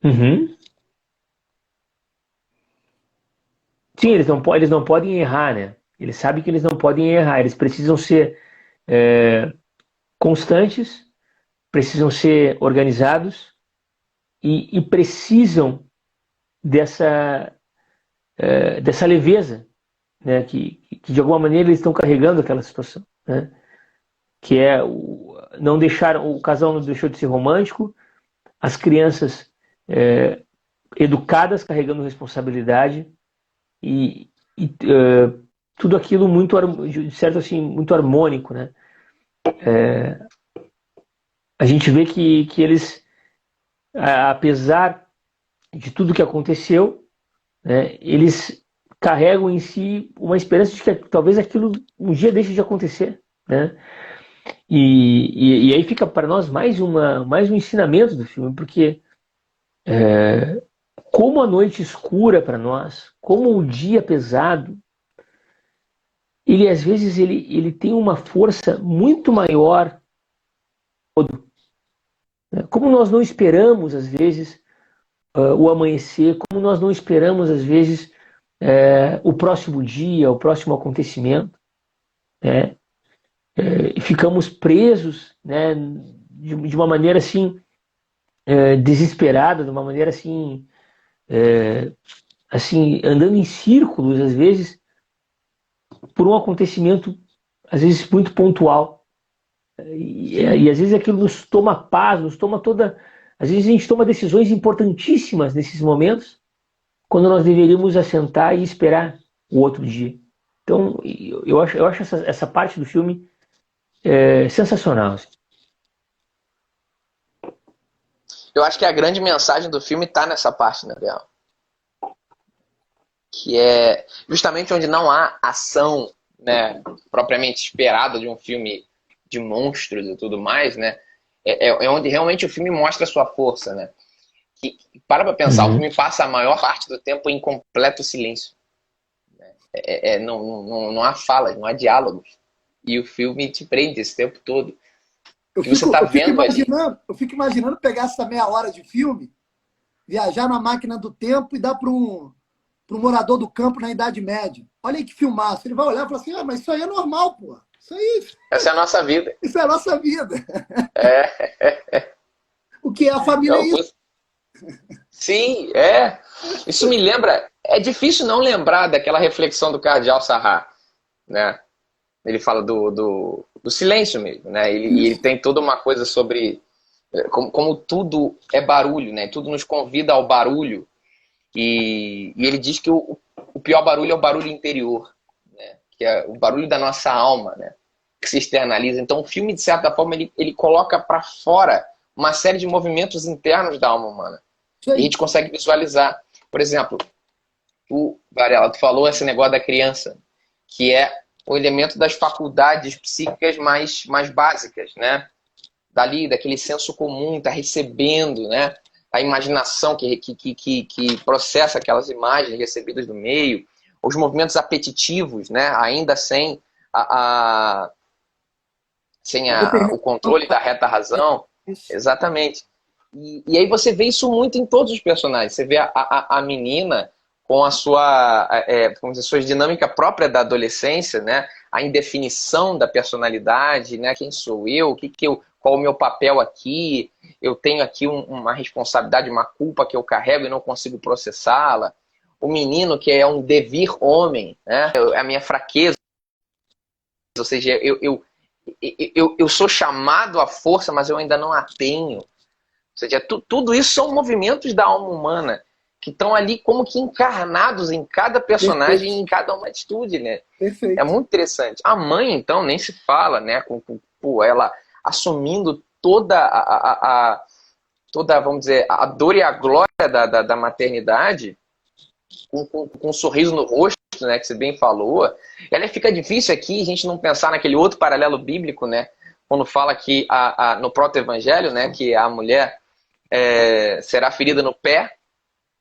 [SPEAKER 3] Uhum. Sim, eles não podem errar, né? Eles sabem que eles não podem errar. Eles precisam ser constantes, precisam ser organizados e precisam dessa leveza, né? Que de alguma maneira eles estão carregando aquela situação, né? Que é não deixaram, o casal não deixou de ser romântico, as crianças educadas carregando responsabilidade e tudo aquilo muito, de certo assim, muito harmônico, né? A gente vê que eles, apesar de tudo que aconteceu, né, eles carregam em si uma esperança de que talvez aquilo um dia deixe de acontecer, né? E aí fica para nós mais um ensinamento do filme, porque como a noite escura para nós, como o dia pesado, ele às vezes ele tem uma força muito maior. Como nós não esperamos às vezes o amanhecer, como nós não esperamos às vezes o próximo dia, o próximo acontecimento, né? E ficamos presos, né, de uma maneira assim desesperada, de uma maneira assim andando em círculos às vezes por um acontecimento às vezes muito pontual e às vezes aquilo nos toma paz, nos toma toda, às vezes a gente toma decisões importantíssimas nesses momentos quando nós deveríamos assentar e esperar o outro dia. Então eu acho essa parte do filme sensacional.
[SPEAKER 1] Eu acho que a grande mensagem do filme tá nessa parte, né, Biel? Que é justamente onde não há ação, né, propriamente esperada de um filme de monstros e tudo mais, né? É onde realmente o filme mostra a sua força, né? para pra pensar, o
[SPEAKER 3] Uhum.
[SPEAKER 1] filme passa a maior parte do tempo em completo silêncio. Não há falas, não há diálogos. E o filme te prende esse tempo todo.
[SPEAKER 2] Eu
[SPEAKER 1] E você
[SPEAKER 2] fico,
[SPEAKER 1] tá
[SPEAKER 2] eu fico
[SPEAKER 1] vendo ali.
[SPEAKER 2] imaginando, eu fico imaginando pegar essa meia hora de filme, viajar na máquina do tempo e dar para um morador do campo na Idade Média. Olha aí que filmaço. Ele vai olhar e falar assim, mas isso aí é normal, pô.
[SPEAKER 1] Essa é a nossa vida.
[SPEAKER 2] Isso é a nossa vida.
[SPEAKER 1] É.
[SPEAKER 2] O que é a família é
[SPEAKER 1] Não,
[SPEAKER 2] isso.
[SPEAKER 1] sim, é. Isso me lembra. É difícil não lembrar daquela reflexão do Cardeal Sarrat, né? Ele fala do silêncio mesmo, né? E ele tem toda uma coisa sobre como tudo é barulho, né? Tudo nos convida ao barulho. E ele diz que o pior barulho é o barulho interior, né? Que é o barulho da nossa alma, né? Que se externaliza. Então o filme, de certa forma, ele coloca para fora uma série de movimentos internos da alma humana.
[SPEAKER 2] Isso
[SPEAKER 1] E a
[SPEAKER 2] aí.
[SPEAKER 1] gente consegue visualizar. Por exemplo, Varela, tu falou esse negócio da criança, que é o elemento das faculdades psíquicas mais básicas, né? Daquele senso comum, tá recebendo, né? A imaginação que processa aquelas imagens recebidas do meio, os movimentos apetitivos, né? Ainda sem o controle da reta razão.
[SPEAKER 2] Isso.
[SPEAKER 1] Exatamente. E aí você vê isso muito em todos os personagens. Você vê a menina com a sua, como dizer, sua dinâmica própria da adolescência, né? A indefinição da personalidade, né? Quem sou eu? Qual o meu papel aqui? Eu tenho aqui uma responsabilidade, uma culpa que eu carrego e não consigo processá-la. O menino que é um devir homem, né? É a minha fraqueza. Ou seja, eu sou chamado à força, mas eu ainda não a tenho. Ou seja, tudo isso são movimentos da alma humana que estão ali como que encarnados em cada personagem e em cada uma atitude, né? É
[SPEAKER 2] Perfeito.
[SPEAKER 1] muito interessante. A mãe, então, nem se fala, né? Com ela assumindo toda, vamos dizer, a dor e a glória da maternidade, com um sorriso no rosto, né? Que você bem falou. Ela fica difícil aqui a gente não pensar naquele outro paralelo bíblico, né? Quando fala que no proto-evangelho, né? Que a mulher será ferida no pé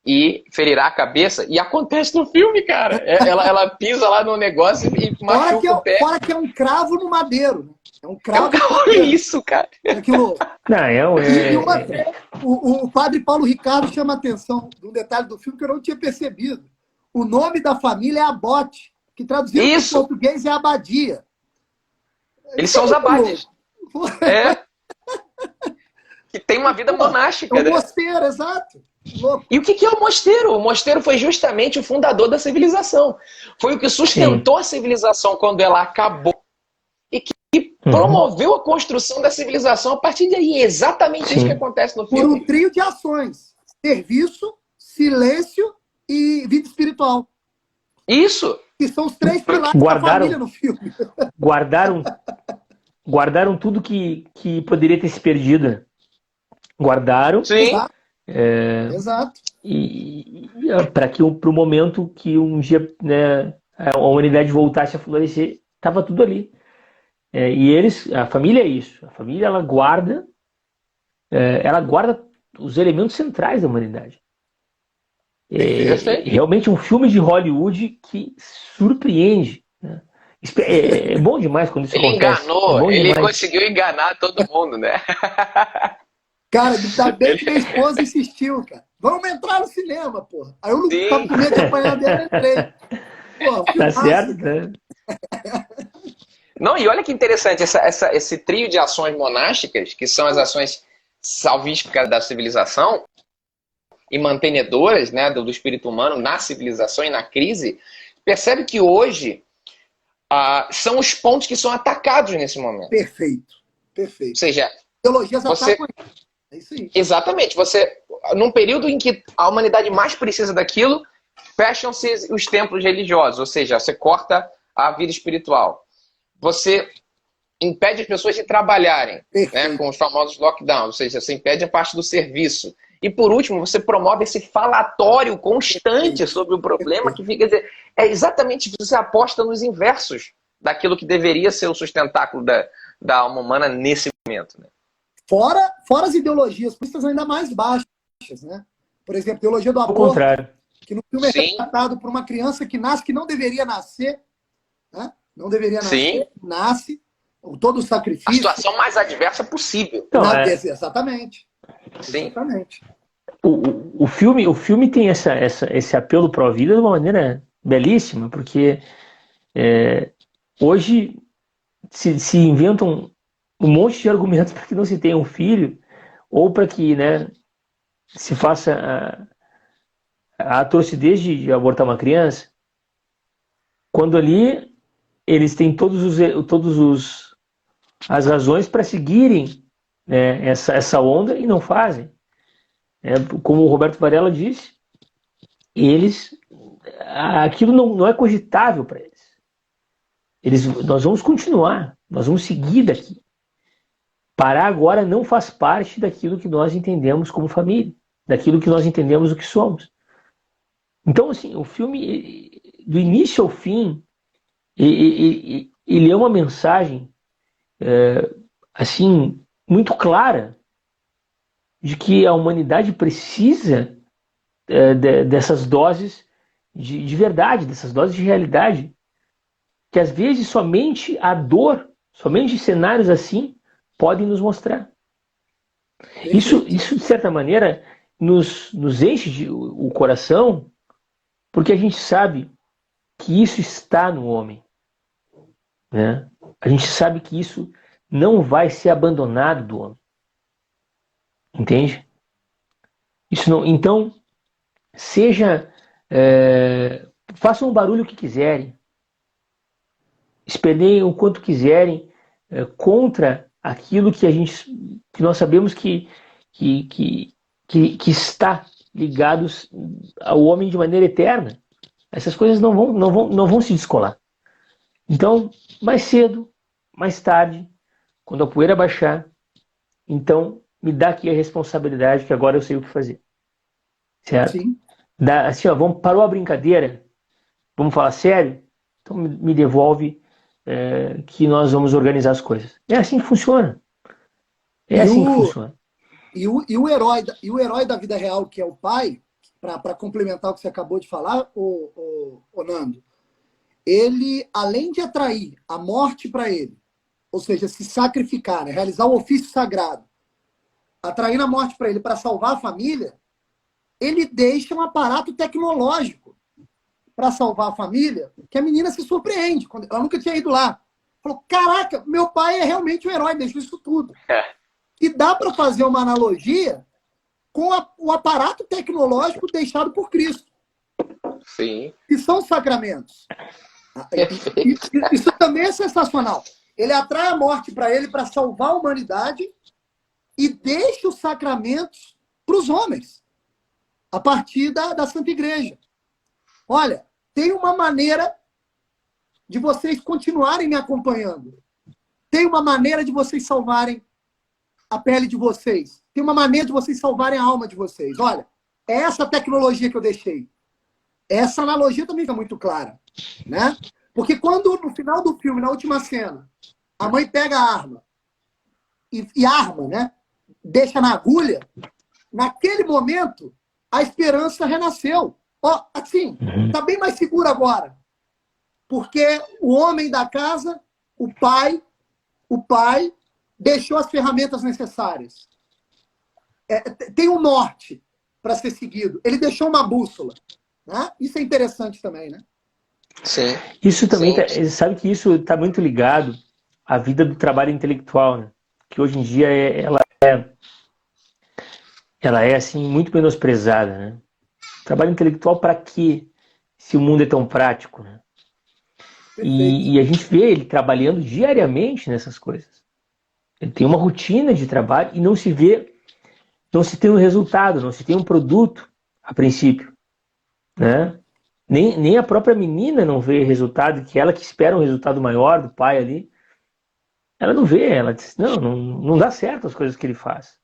[SPEAKER 1] e ferirá a cabeça. E acontece no filme, cara. Ela pisa lá no negócio e machuca o pé.
[SPEAKER 2] Fora que é um cravo no madeiro. Né? É um cravo no
[SPEAKER 1] Olha
[SPEAKER 2] madeiro.
[SPEAKER 1] isso, cara.
[SPEAKER 2] Aquilo...
[SPEAKER 3] Não,
[SPEAKER 2] E o padre Paulo Ricardo chama a atenção de um detalhe do filme que eu não tinha percebido. O nome da família é Abote, que traduzido para o português é abadia.
[SPEAKER 1] Eles são os abades. Que tem uma vida monástica.
[SPEAKER 2] É um mosteiro, exato. Louco.
[SPEAKER 1] E o que é o mosteiro? O mosteiro foi justamente o fundador da civilização. Foi o que sustentou a civilização quando ela acabou. E que promoveu a construção da civilização a partir daí. É exatamente isso que acontece no filme.
[SPEAKER 2] Por um trio de ações. Serviço, silêncio e vida espiritual.
[SPEAKER 1] Isso.
[SPEAKER 2] Que são os três pilares da família no filme.
[SPEAKER 3] Guardaram tudo que poderia ter se perdido. Guardaram.
[SPEAKER 1] Sim.
[SPEAKER 2] Exato.
[SPEAKER 3] E para o momento que um dia, né, a humanidade voltasse a florescer, estava tudo ali. E a família é isso. A família ela guarda os elementos centrais da humanidade. Realmente um filme de Hollywood que surpreende. Né? É bom demais quando isso acontece.
[SPEAKER 1] Ele conseguiu enganar todo mundo, né?
[SPEAKER 2] Cara, ainda bem que minha esposa insistiu, cara. Vamos entrar no cinema, porra. Aí eu não tava com medo de apanhar dela, entrei. Porra,
[SPEAKER 3] tá certo, né?
[SPEAKER 1] Não, e olha que interessante, esse trio de ações monásticas, que são as ações salvíficas da civilização e mantenedoras, né, do espírito humano na civilização e na crise, percebe que hoje são os pontos que são atacados nesse momento.
[SPEAKER 2] Perfeito.
[SPEAKER 1] Ou seja,
[SPEAKER 2] teologias atacam isso. É isso aí.
[SPEAKER 1] Exatamente. Num período em que a humanidade mais precisa daquilo, fecham-se os templos religiosos, ou seja, você corta a vida espiritual. Você impede as pessoas de trabalharem, né, com os famosos lockdowns, ou seja, você impede a parte do serviço. E por último, você promove esse falatório constante sobre o problema, que fica dizer, é exatamente você aposta nos inversos daquilo que deveria ser o sustentáculo da alma humana nesse momento. Né?
[SPEAKER 2] Fora as ideologias políticas ainda mais baixas, né? Por exemplo, teologia do
[SPEAKER 3] Ao
[SPEAKER 2] aborto,
[SPEAKER 3] contrário.
[SPEAKER 2] que no filme é
[SPEAKER 1] Sim.
[SPEAKER 2] retratado por uma criança que nasce, que não deveria nascer, né? Não deveria
[SPEAKER 1] Sim.
[SPEAKER 2] nascer, nasce, com todo o
[SPEAKER 1] A
[SPEAKER 2] sacrifício.
[SPEAKER 1] situação mais adversa possível.
[SPEAKER 3] Então,
[SPEAKER 2] Exatamente.
[SPEAKER 1] Sim.
[SPEAKER 2] Exatamente.
[SPEAKER 3] o filme tem esse apelo para a vida de uma maneira belíssima, porque hoje se inventam um monte de argumentos para que não se tenha um filho, ou para que, né, se faça a atrocidez de abortar uma criança, quando ali eles têm as razões para seguirem, né, essa onda e não fazem. Como o Roberto Varela disse, aquilo não é cogitável para eles. Nós vamos continuar, nós vamos seguir daqui. Parar agora não faz parte daquilo que nós entendemos como família, daquilo que nós entendemos o que somos. Então, assim, o filme, do início ao fim, ele é uma mensagem, assim, muito clara de que a humanidade precisa dessas doses de verdade, dessas doses de realidade, que às vezes somente a dor, somente cenários assim, podem nos mostrar. Isso de certa maneira, nos enche o coração, porque a gente sabe que isso está no homem, né? A gente sabe que isso não vai ser abandonado do homem. Entende? Isso não. Então, façam o barulho que quiserem, esperneiem o quanto quiserem contra aquilo que nós sabemos que está ligados ao homem de maneira eterna. Essas coisas não vão se descolar. Então, mais cedo, mais tarde, quando a poeira baixar, então me dá aqui a responsabilidade que agora eu sei o que fazer. Certo?
[SPEAKER 2] Sim.
[SPEAKER 3] Assim, parou a brincadeira, vamos falar sério? Então me devolve que nós vamos organizar as coisas. É assim que funciona. É assim que funciona.
[SPEAKER 2] E o herói da vida real, que é o pai, para complementar o que você acabou de falar, o Nando, ele, além de atrair a morte para ele, ou seja, se sacrificar, né, realizar o ofício sagrado, atraindo a morte para ele para salvar a família, ele deixa um aparato tecnológico para salvar a família, que a menina se surpreende. Ela nunca tinha ido lá. Falou, caraca, meu pai é realmente um herói, deixou isso tudo. E dá para fazer uma analogia com o aparato tecnológico deixado por Cristo.
[SPEAKER 1] Sim.
[SPEAKER 2] Que são os sacramentos. Isso também é sensacional. Ele atrai a morte para ele para salvar a humanidade e deixa os sacramentos para os homens, a partir da Santa Igreja. Olha, tem uma maneira de vocês continuarem me acompanhando. Tem uma maneira de vocês salvarem a pele de vocês. Tem uma maneira de vocês salvarem a alma de vocês. Olha, é essa tecnologia que eu deixei. Essa analogia também fica muito clara, né? Porque quando, no final do filme, na última cena, a mãe pega a arma e arma, né? Deixa na agulha, naquele momento, a esperança renasceu. Ó, assim, tá bem mais seguro agora. Porque o homem da casa, o pai, deixou as ferramentas necessárias. Tem um norte para ser seguido. Ele deixou uma bússola. Né? Isso é interessante também, né?
[SPEAKER 3] Sim. Isso também, sabe que isso está muito ligado à vida do trabalho intelectual, né? Que hoje em dia ela é assim, muito menosprezada, né? Trabalho intelectual para quê? Se o mundo é tão prático, né? E a gente vê ele trabalhando diariamente nessas coisas. Ele tem uma rotina de trabalho e não se tem um resultado, não se tem um produto a princípio, né? Nem a própria menina não vê resultado, que ela que espera um resultado maior do pai ali, ela não vê, ela diz, não dá certo as coisas que ele faz.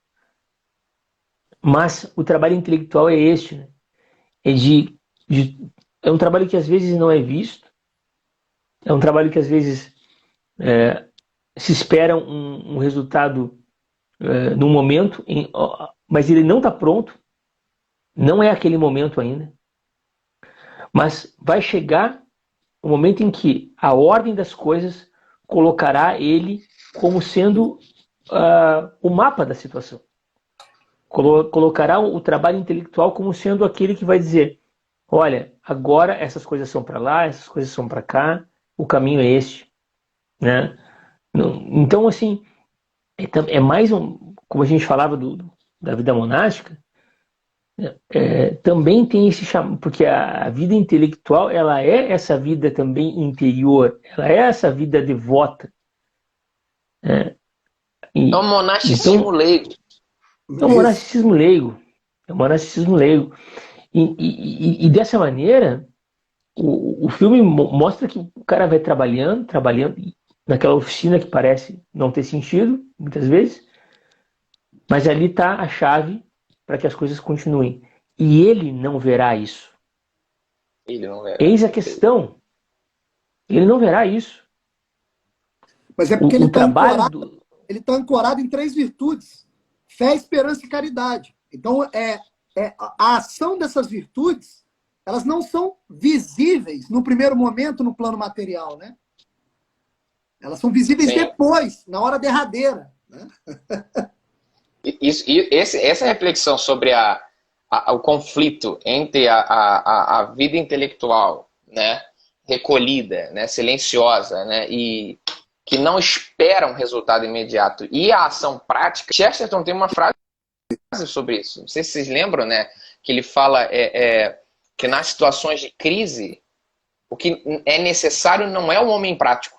[SPEAKER 3] Mas o trabalho intelectual é este, né? É um trabalho que às vezes não é visto, é um trabalho que às vezes se espera um resultado num momento, mas ele não está pronto, Não é aquele momento ainda, mas vai chegar o momento em que a ordem das coisas colocará ele como sendo o mapa da situação. Colocará o trabalho intelectual como sendo aquele que vai dizer: olha, agora essas coisas são para lá, essas coisas são para cá, o caminho é este, né? Então, assim, é mais como a gente falava da vida monástica, também tem esse chamado, porque a vida intelectual, ela é essa vida também interior, ela é essa vida devota, né?
[SPEAKER 1] É um monasticismo
[SPEAKER 3] Então,
[SPEAKER 1] leigo.
[SPEAKER 3] é um monasticismo leigo, é um monasticismo leigo. E dessa maneira, o filme mostra que o cara vai trabalhando naquela oficina que parece não ter sentido, muitas vezes, mas ali está a chave para que as coisas continuem. E ele não verá isso.
[SPEAKER 1] Ele não verá.
[SPEAKER 3] Eis a questão. Ele não verá isso.
[SPEAKER 2] Mas é porque ele está
[SPEAKER 3] trabalho
[SPEAKER 2] ancorado, ele tá ancorado em 3 virtudes: fé, esperança e caridade. Então, a ação dessas virtudes, elas não são visíveis no primeiro momento no plano material, né? Elas são visíveis
[SPEAKER 1] Sim.
[SPEAKER 2] depois, na hora derradeira, né?
[SPEAKER 1] Essa reflexão sobre o conflito entre a vida intelectual, né, recolhida, né, silenciosa, né, e que não espera um resultado imediato, e a ação prática. Chesterton tem uma frase sobre isso. Não sei se vocês lembram, né, que ele fala que nas situações de crise, o que é necessário não é um homem prático.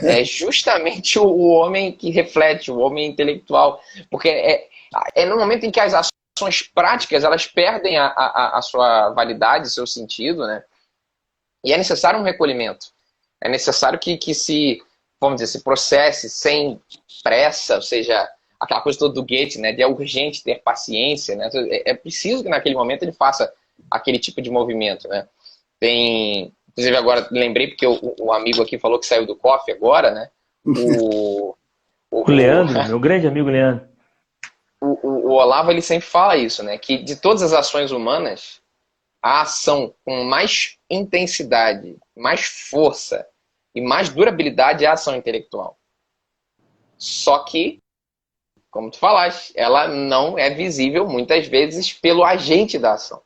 [SPEAKER 1] É justamente o homem que reflete, o homem intelectual. Porque é no momento em que as ações práticas elas perdem a sua validade, seu sentido, né? E é necessário um recolhimento. É necessário que se, vamos dizer, se processe sem pressa, ou seja, aquela coisa toda do Goethe, né? De é urgente ter paciência, né? É preciso que naquele momento ele faça aquele tipo de movimento, né? Inclusive agora lembrei porque o amigo aqui falou que saiu do coffee agora, né?
[SPEAKER 3] O Leandro, meu grande amigo Leandro.
[SPEAKER 1] O Olavo ele sempre fala isso, né? Que de todas as ações humanas, a ação com mais intensidade, mais força e mais durabilidade é a ação intelectual. Só que, como tu falaste, ela não é visível muitas vezes pelo agente da ação.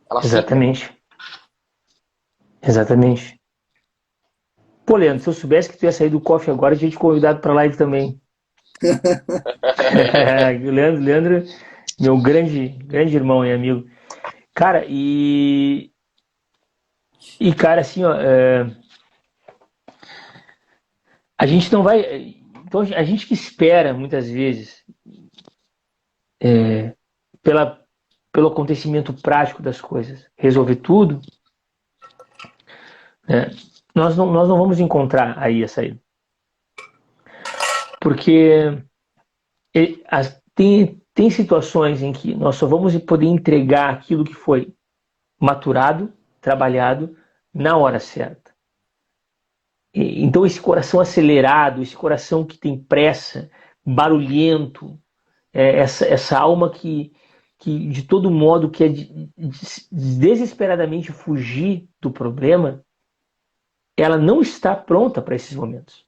[SPEAKER 1] Ela
[SPEAKER 3] Exatamente. Exatamente. Pô, Leandro, se eu soubesse que tu ia sair do coffee agora, eu tinha te convidado para a live também. O Leandro, meu grande irmão e amigo. Cara, cara, assim, ó, a gente não vai. Então, a gente que espera, muitas vezes, pelo acontecimento prático das coisas, resolver tudo, né, nós não vamos encontrar aí a saída. Porque tem situações em que nós só vamos poder entregar aquilo que foi maturado, trabalhado, na hora certa. Então, esse coração acelerado, esse coração que tem pressa, barulhento, essa alma que de todo modo quer desesperadamente fugir do problema, ela não está pronta para esses momentos.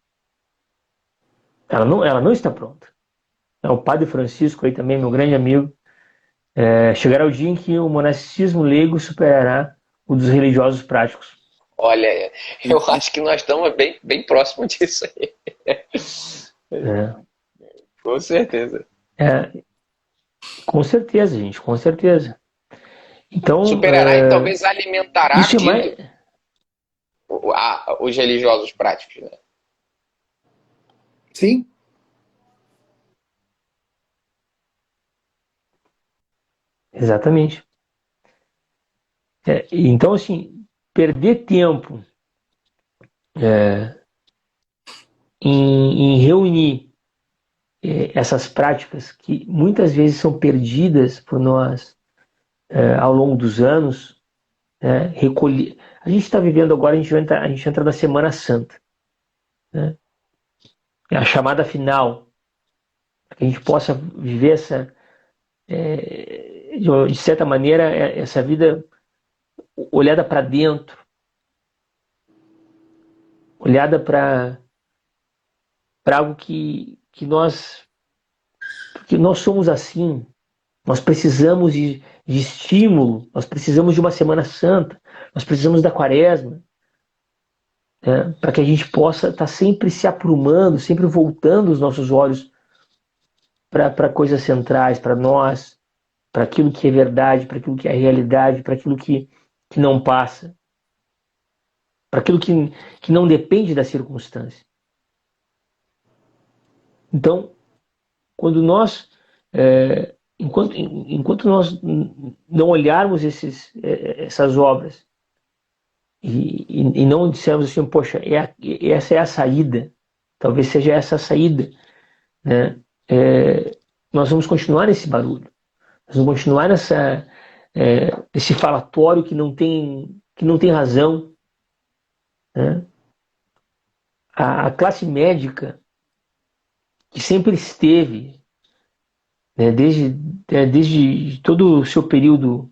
[SPEAKER 3] Ela não está pronta. O Padre Francisco, aí também, meu grande amigo, chegará o dia em que o monasticismo leigo superará o dos religiosos práticos.
[SPEAKER 1] Olha, eu acho que nós estamos bem próximo disso aí. Com certeza.
[SPEAKER 3] Com certeza, gente, com certeza. Então,
[SPEAKER 1] superará e talvez alimentará
[SPEAKER 3] isso
[SPEAKER 1] os religiosos práticos, né?
[SPEAKER 2] Sim.
[SPEAKER 3] Exatamente. Então, assim, perder tempo em reunir essas práticas que muitas vezes são perdidas por nós ao longo dos anos, recolher. A gente está vivendo agora, a gente entra na Semana Santa, né? É a chamada final para que a gente possa viver de certa maneira, essa vida olhada para dentro, olhada para algo que nós somos assim. Nós precisamos de estímulo, nós precisamos de uma Semana Santa, nós precisamos da Quaresma, né, para que a gente possa estar sempre se aprumando, sempre voltando os nossos olhos para coisas centrais, para nós, para aquilo que é verdade, para aquilo que é realidade, para aquilo que não passa, para aquilo que não depende da circunstância. Então, quando nós, enquanto nós não olharmos essas obras e não dissermos assim, poxa, essa é a saída, talvez seja essa a saída, né? Nós vamos continuar nesse barulho, nós vamos continuar nesse falatório que não tem razão, né? A classe médica que sempre esteve, né, desde todo o seu período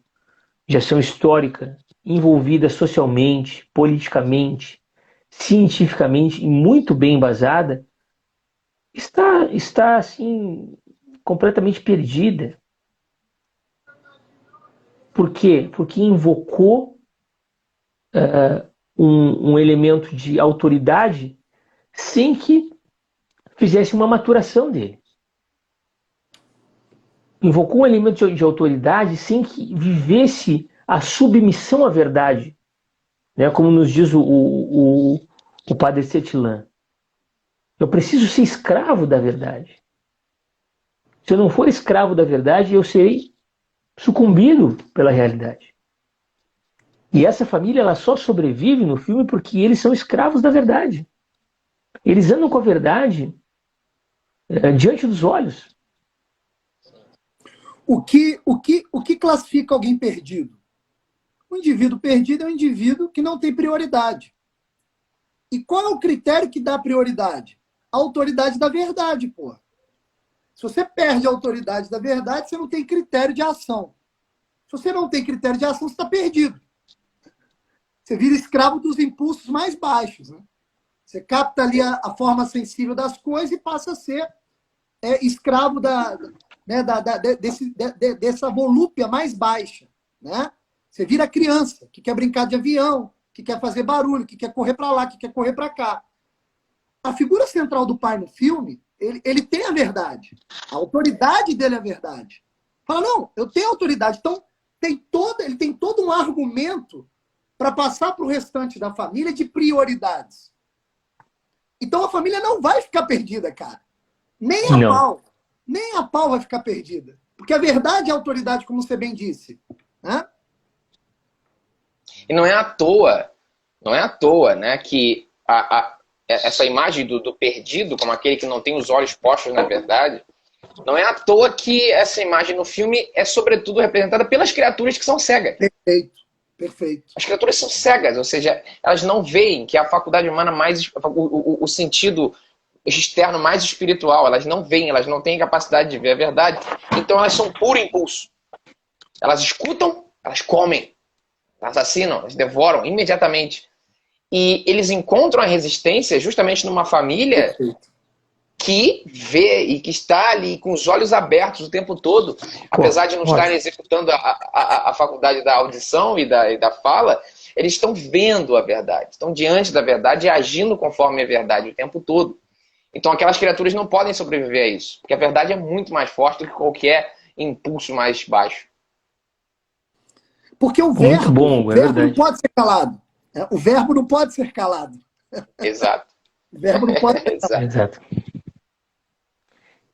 [SPEAKER 3] de ação histórica, envolvida socialmente, politicamente, cientificamente e muito bem embasada, está assim, completamente perdida. Por quê? Porque invocou um elemento de autoridade sem que fizesse uma maturação dele. Invocou um elemento de autoridade sem que vivesse a submissão à verdade, né? Como nos diz o padre Setillan. Eu preciso ser escravo da verdade. Se eu não for escravo da verdade, eu serei sucumbido pela realidade. E essa família ela só sobrevive no filme porque eles são escravos da verdade. Eles andam com a verdade diante dos olhos.
[SPEAKER 2] O que classifica alguém perdido? O indivíduo perdido é um indivíduo que não tem prioridade. E qual é o critério que dá prioridade? A autoridade da verdade, porra. Se você perde a autoridade da verdade, você não tem critério de ação. Se você não tem critério de ação, você está perdido. Você vira escravo dos impulsos mais baixos, né? Você capta ali a forma sensível das coisas e passa a ser escravo dessa volúpia mais baixa, né? Você vira criança, que quer brincar de avião, que quer fazer barulho, que quer correr para lá, que quer correr para cá. A figura central do pai no filme, ele tem a verdade. A autoridade dele é a verdade. Fala, não, eu tenho autoridade. Então, ele tem todo um argumento para passar para o restante da família de prioridades. Então, a família não vai ficar perdida, cara. Nem a pau. Nem a pau vai ficar perdida. Porque a verdade é a autoridade, como você bem disse. Né?
[SPEAKER 1] E não é à toa, né, que essa imagem do perdido, como aquele que não tem os olhos postos na verdade, não é à toa que essa imagem no filme é sobretudo representada pelas criaturas que são cegas.
[SPEAKER 2] Perfeito.
[SPEAKER 1] As criaturas são cegas, ou seja, elas não veem que a faculdade humana mais, o sentido externo mais espiritual, elas não veem, elas não têm capacidade de ver a verdade, então elas são puro impulso. Elas escutam, elas comem, elas assassinam, elas devoram imediatamente. E eles encontram a resistência justamente numa família que vê e que está ali com os olhos abertos o tempo todo, apesar de não estarem executando a faculdade da audição e da fala, eles estão vendo a verdade, estão diante da verdade e agindo conforme a verdade o tempo todo. Então aquelas criaturas não podem sobreviver a isso, porque a verdade é muito mais forte do que qualquer impulso mais baixo.
[SPEAKER 2] Porque o verbo não pode ser calado. O verbo não pode ser calado.
[SPEAKER 1] Exato.
[SPEAKER 2] O verbo não pode ser calado.
[SPEAKER 3] Exato.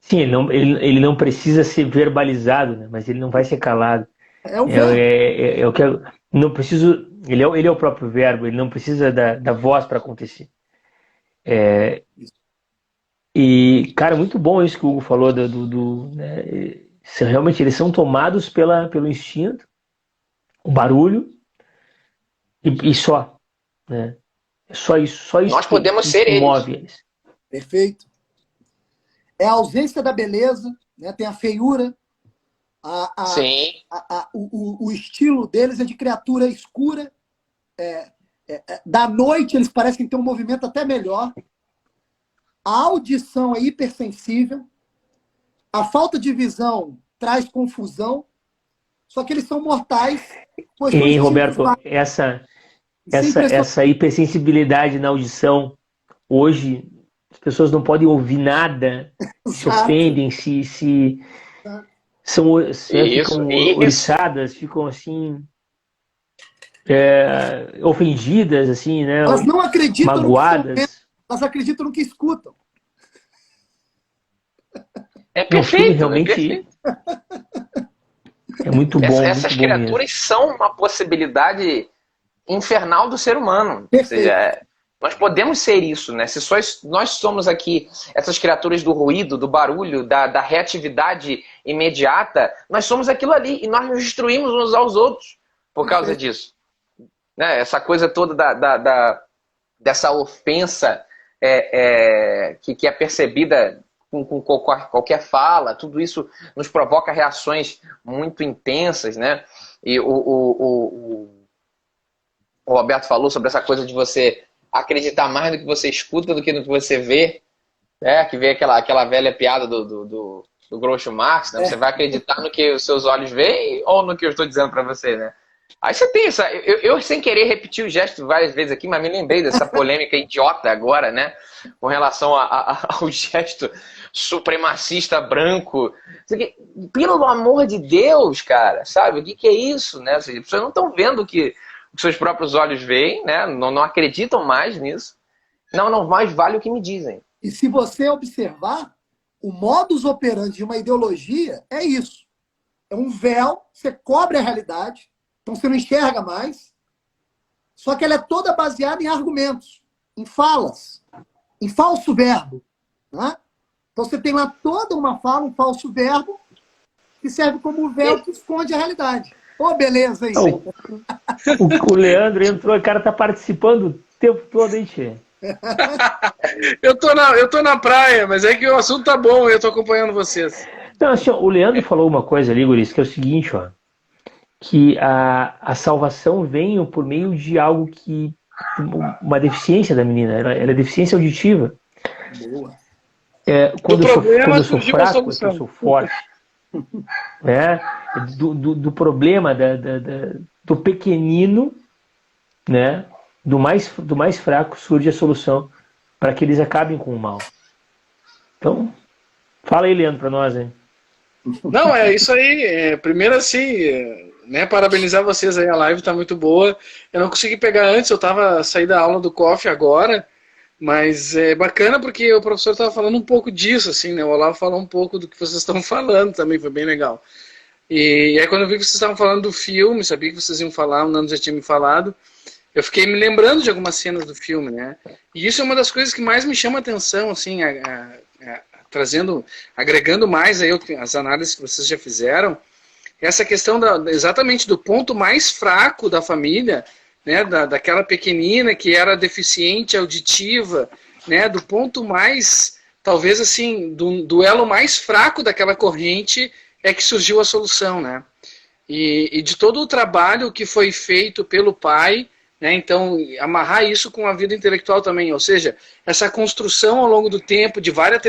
[SPEAKER 3] Sim, ele não precisa ser verbalizado, né? Mas ele não vai ser calado.
[SPEAKER 2] É o verbo.
[SPEAKER 3] Não preciso. Ele é o próprio verbo, ele não precisa da voz para acontecer. E, cara, muito bom isso que o Hugo falou né? Realmente eles são tomados pelo instinto, o barulho e só, né? É só isso
[SPEAKER 1] Nós podemos ser
[SPEAKER 3] move eles.
[SPEAKER 2] Perfeito. é a ausência da beleza, né? Tem a feiura.
[SPEAKER 1] Sim.
[SPEAKER 2] O estilo deles é de criatura escura. Da noite eles parecem ter um movimento até melhor. A audição é hipersensível. A falta de visão traz confusão. Só que eles são mortais.
[SPEAKER 3] E, Roberto, essa hipersensibilidade na audição, hoje as pessoas não podem ouvir nada, se ofendem, ficam oriçadas, ficam assim, ofendidas, assim, né?
[SPEAKER 2] Elas não acreditam
[SPEAKER 3] magoadas.
[SPEAKER 2] Elas acreditam no que escutam.
[SPEAKER 1] É perfeito,
[SPEAKER 3] realmente é muito bom.
[SPEAKER 1] Essas criaturas são uma possibilidade infernal do ser humano. Ou seja, nós podemos ser isso, né? Se nós somos aqui essas criaturas do ruído, do barulho, da reatividade imediata, nós somos aquilo ali e nós nos destruímos uns aos outros por causa disso. Né? Essa coisa toda dessa ofensa que é percebida com qualquer fala, tudo isso nos provoca reações muito intensas, né? E o Roberto falou sobre essa coisa de você acreditar mais no que você escuta do que no que você vê, né? Que vê aquela velha piada do Groucho Marx, né? Você vai acreditar no que os seus olhos veem ou no que eu estou dizendo para você, né? Aí você tem essa... Eu sem querer repetir o gesto várias vezes aqui, mas me lembrei dessa polêmica idiota agora, né? Com relação ao gesto supremacista branco. Pelo amor de Deus, cara, sabe? O que é isso, né? As pessoas não estão vendo o que os seus próprios olhos veem, né? Não acreditam mais nisso. Não mais vale o que me dizem.
[SPEAKER 2] E se você observar, o modus operandi de uma ideologia é isso. É um véu, você cobre a realidade, então você não enxerga mais, só que ela é toda baseada em argumentos, em falas, em falso verbo. Né? Então você tem lá toda uma fala, um falso verbo, que serve como véu que esconde a realidade. Ô, beleza aí.
[SPEAKER 3] O Leandro entrou, o cara tá participando o tempo todo, hein, Tchê?
[SPEAKER 4] Eu tô na praia, mas é que o assunto tá bom e eu tô acompanhando vocês.
[SPEAKER 3] Não, assim, o Leandro falou uma coisa ali, Guris, que é o seguinte, ó, que a salvação vem por meio de algo que... uma deficiência da menina, ela é deficiência auditiva.
[SPEAKER 2] Boa.
[SPEAKER 3] Quando eu sou fraco, é que eu sou forte. Né? Do problema do pequenino, né? do mais fraco surge a solução para que eles acabem com o mal. Então, fala aí, Leandro, para nós, hein?
[SPEAKER 4] Não, é isso aí. Primeiro, assim, né, parabenizar vocês aí, a live tá muito boa. Eu não consegui pegar antes, eu saí da aula do COF agora, mas é bacana porque o professor estava falando um pouco disso, assim, né? O Olavo falou um pouco do que vocês estão falando também, foi bem legal. E aí quando eu vi que vocês estavam falando do filme, sabia que vocês iam falar, o Nando já tinha me falado, eu fiquei me lembrando de algumas cenas do filme, né? E isso é uma das coisas que mais me chama a atenção, assim, agregando mais aí as análises que vocês já fizeram, essa questão exatamente do ponto mais fraco da família, né, daquela pequenina que era deficiente auditiva, né, do ponto mais, talvez assim, do elo mais fraco daquela corrente é que surgiu a solução, né? E de todo o trabalho que foi feito pelo pai, né, então amarrar isso com a vida intelectual também, ou seja, essa construção ao longo do tempo de várias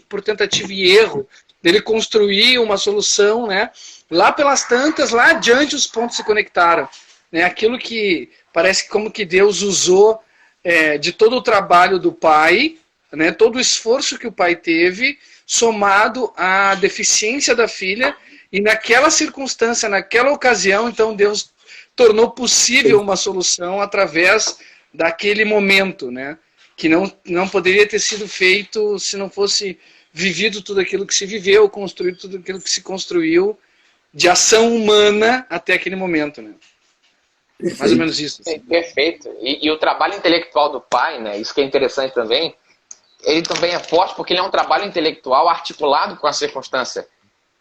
[SPEAKER 4] por tentativa e erro, dele construir uma solução, né? Lá pelas tantas, lá adiante os pontos se conectaram, né? Aquilo que parece como que Deus usou de todo o trabalho do pai, né? Todo o esforço que o pai teve, somado à deficiência da filha, e naquela circunstância, naquela ocasião, então Deus tornou possível uma solução através daquele momento, né? Que não poderia ter sido feito se não fosse vivido tudo aquilo que se viveu, construído tudo aquilo que se construiu, de ação humana até aquele momento, né?
[SPEAKER 2] Perfeito.
[SPEAKER 4] Mais ou menos isso.
[SPEAKER 1] Assim. Perfeito. E o trabalho intelectual do pai, né? Isso que é interessante também, ele também é forte porque ele é um trabalho intelectual articulado com a circunstância.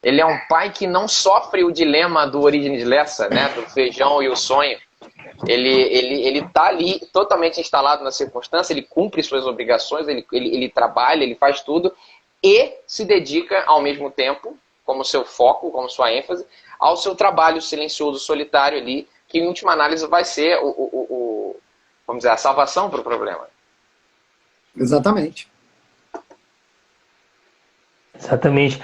[SPEAKER 1] Ele é um pai que não sofre o dilema do Origens Lessa, né? Do feijão e o sonho. Ele tá ali totalmente instalado na circunstância, ele cumpre suas obrigações, ele trabalha, ele faz tudo, e se dedica ao mesmo tempo, como seu foco, como sua ênfase, ao seu trabalho silencioso, solitário ali, que em última análise vai ser vamos dizer, a salvação para o problema.
[SPEAKER 2] Exatamente.
[SPEAKER 3] Exatamente.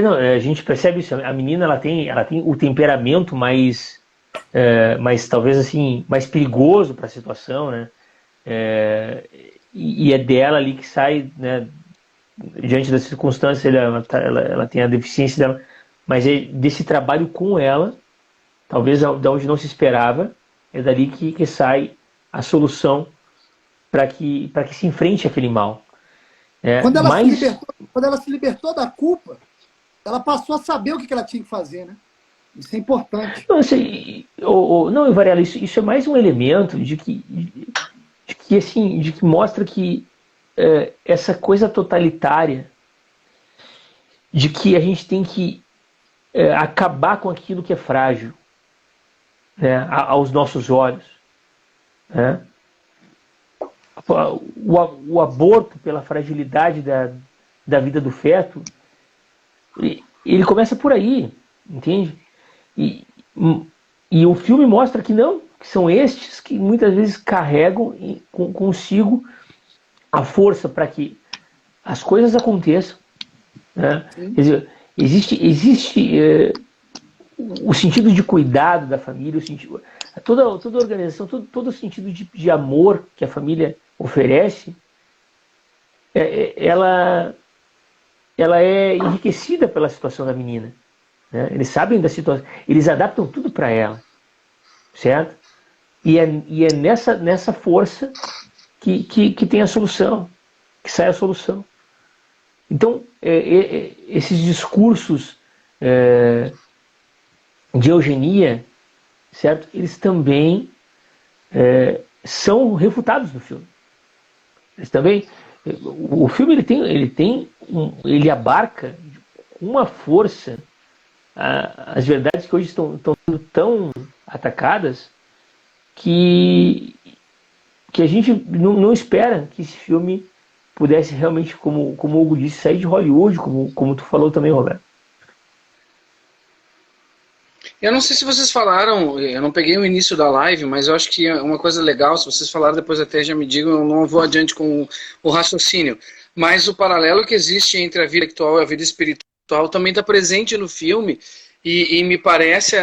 [SPEAKER 3] Não, a gente percebe isso. A menina ela tem o temperamento mais talvez assim mais perigoso para a situação, né? E é dela ali que sai, né? Diante das circunstâncias, ela tem a deficiência dela, mas é desse trabalho com ela, talvez de onde não se esperava, é dali que sai a solução para que se enfrente aquele mal.
[SPEAKER 2] Quando ela se libertou da culpa, ela passou a saber o que ela tinha que fazer, né? Isso é importante.
[SPEAKER 3] Não, não, Varela, isso é mais um elemento de que mostra que essa coisa totalitária de que a gente tem que acabar com aquilo que é frágil, né, aos nossos olhos, né? O aborto, pela fragilidade da vida do feto, ele começa por aí, entende? E o filme mostra que não, que são estes que muitas vezes carregam consigo a força para que as coisas aconteçam, né? Quer dizer, existe o sentido de cuidado da família, toda a organização, todo o sentido de amor que a família oferece, ela é enriquecida pela situação da menina, né? Eles sabem da situação, eles adaptam tudo para ela, certo? E é nessa força que tem a solução, que sai a solução. Então, esses discursos de eugenia, certo? Eles também são refutados no filme. Eles também, o filme ele abarca com uma força as verdades que hoje estão sendo tão atacadas que a gente não espera que esse filme pudesse realmente, como o Hugo disse, sair de Hollywood, como tu falou também, Roberto.
[SPEAKER 4] Eu não sei se vocês falaram, eu não peguei o início da live, mas eu acho que é uma coisa legal, se vocês falaram depois até já me digam, eu não vou adiante com o raciocínio. Mas o paralelo que existe entre a vida intelectual e a vida espiritual também está presente no filme e me parece,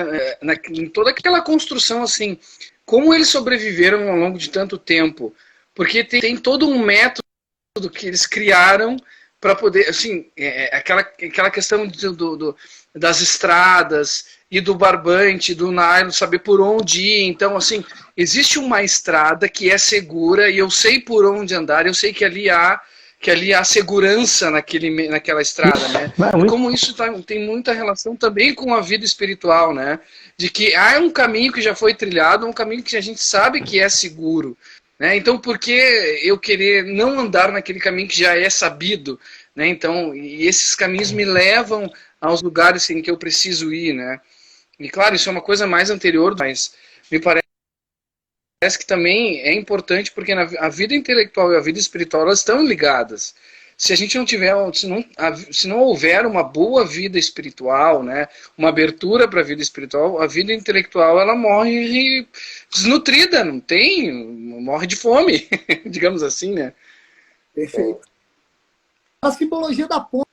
[SPEAKER 4] em toda aquela construção, assim, como eles sobreviveram ao longo de tanto tempo. Porque tem todo um método que eles criaram para poder, assim, aquela questão das estradas e do barbante, do nylon, saber por onde ir. Então, assim, existe uma estrada que é segura e eu sei por onde andar, eu sei que ali há segurança naquela estrada, né? E como isso tem muita relação também com a vida espiritual, né? De que há um caminho que já foi trilhado, um caminho que a gente sabe que é seguro, né? Então, por que eu querer não andar naquele caminho que já é sabido, né? Então, e esses caminhos me levam aos lugares em que eu preciso ir, né? E claro, isso é uma coisa mais anterior, mas me parece que também é importante porque a vida intelectual e a vida espiritual elas estão ligadas. Se a gente não tiver, se não houver uma boa vida espiritual, né, uma abertura para a vida espiritual, a vida intelectual ela morre desnutrida, morre de fome, digamos assim, né?
[SPEAKER 2] Perfeito. A simbologia da ponte.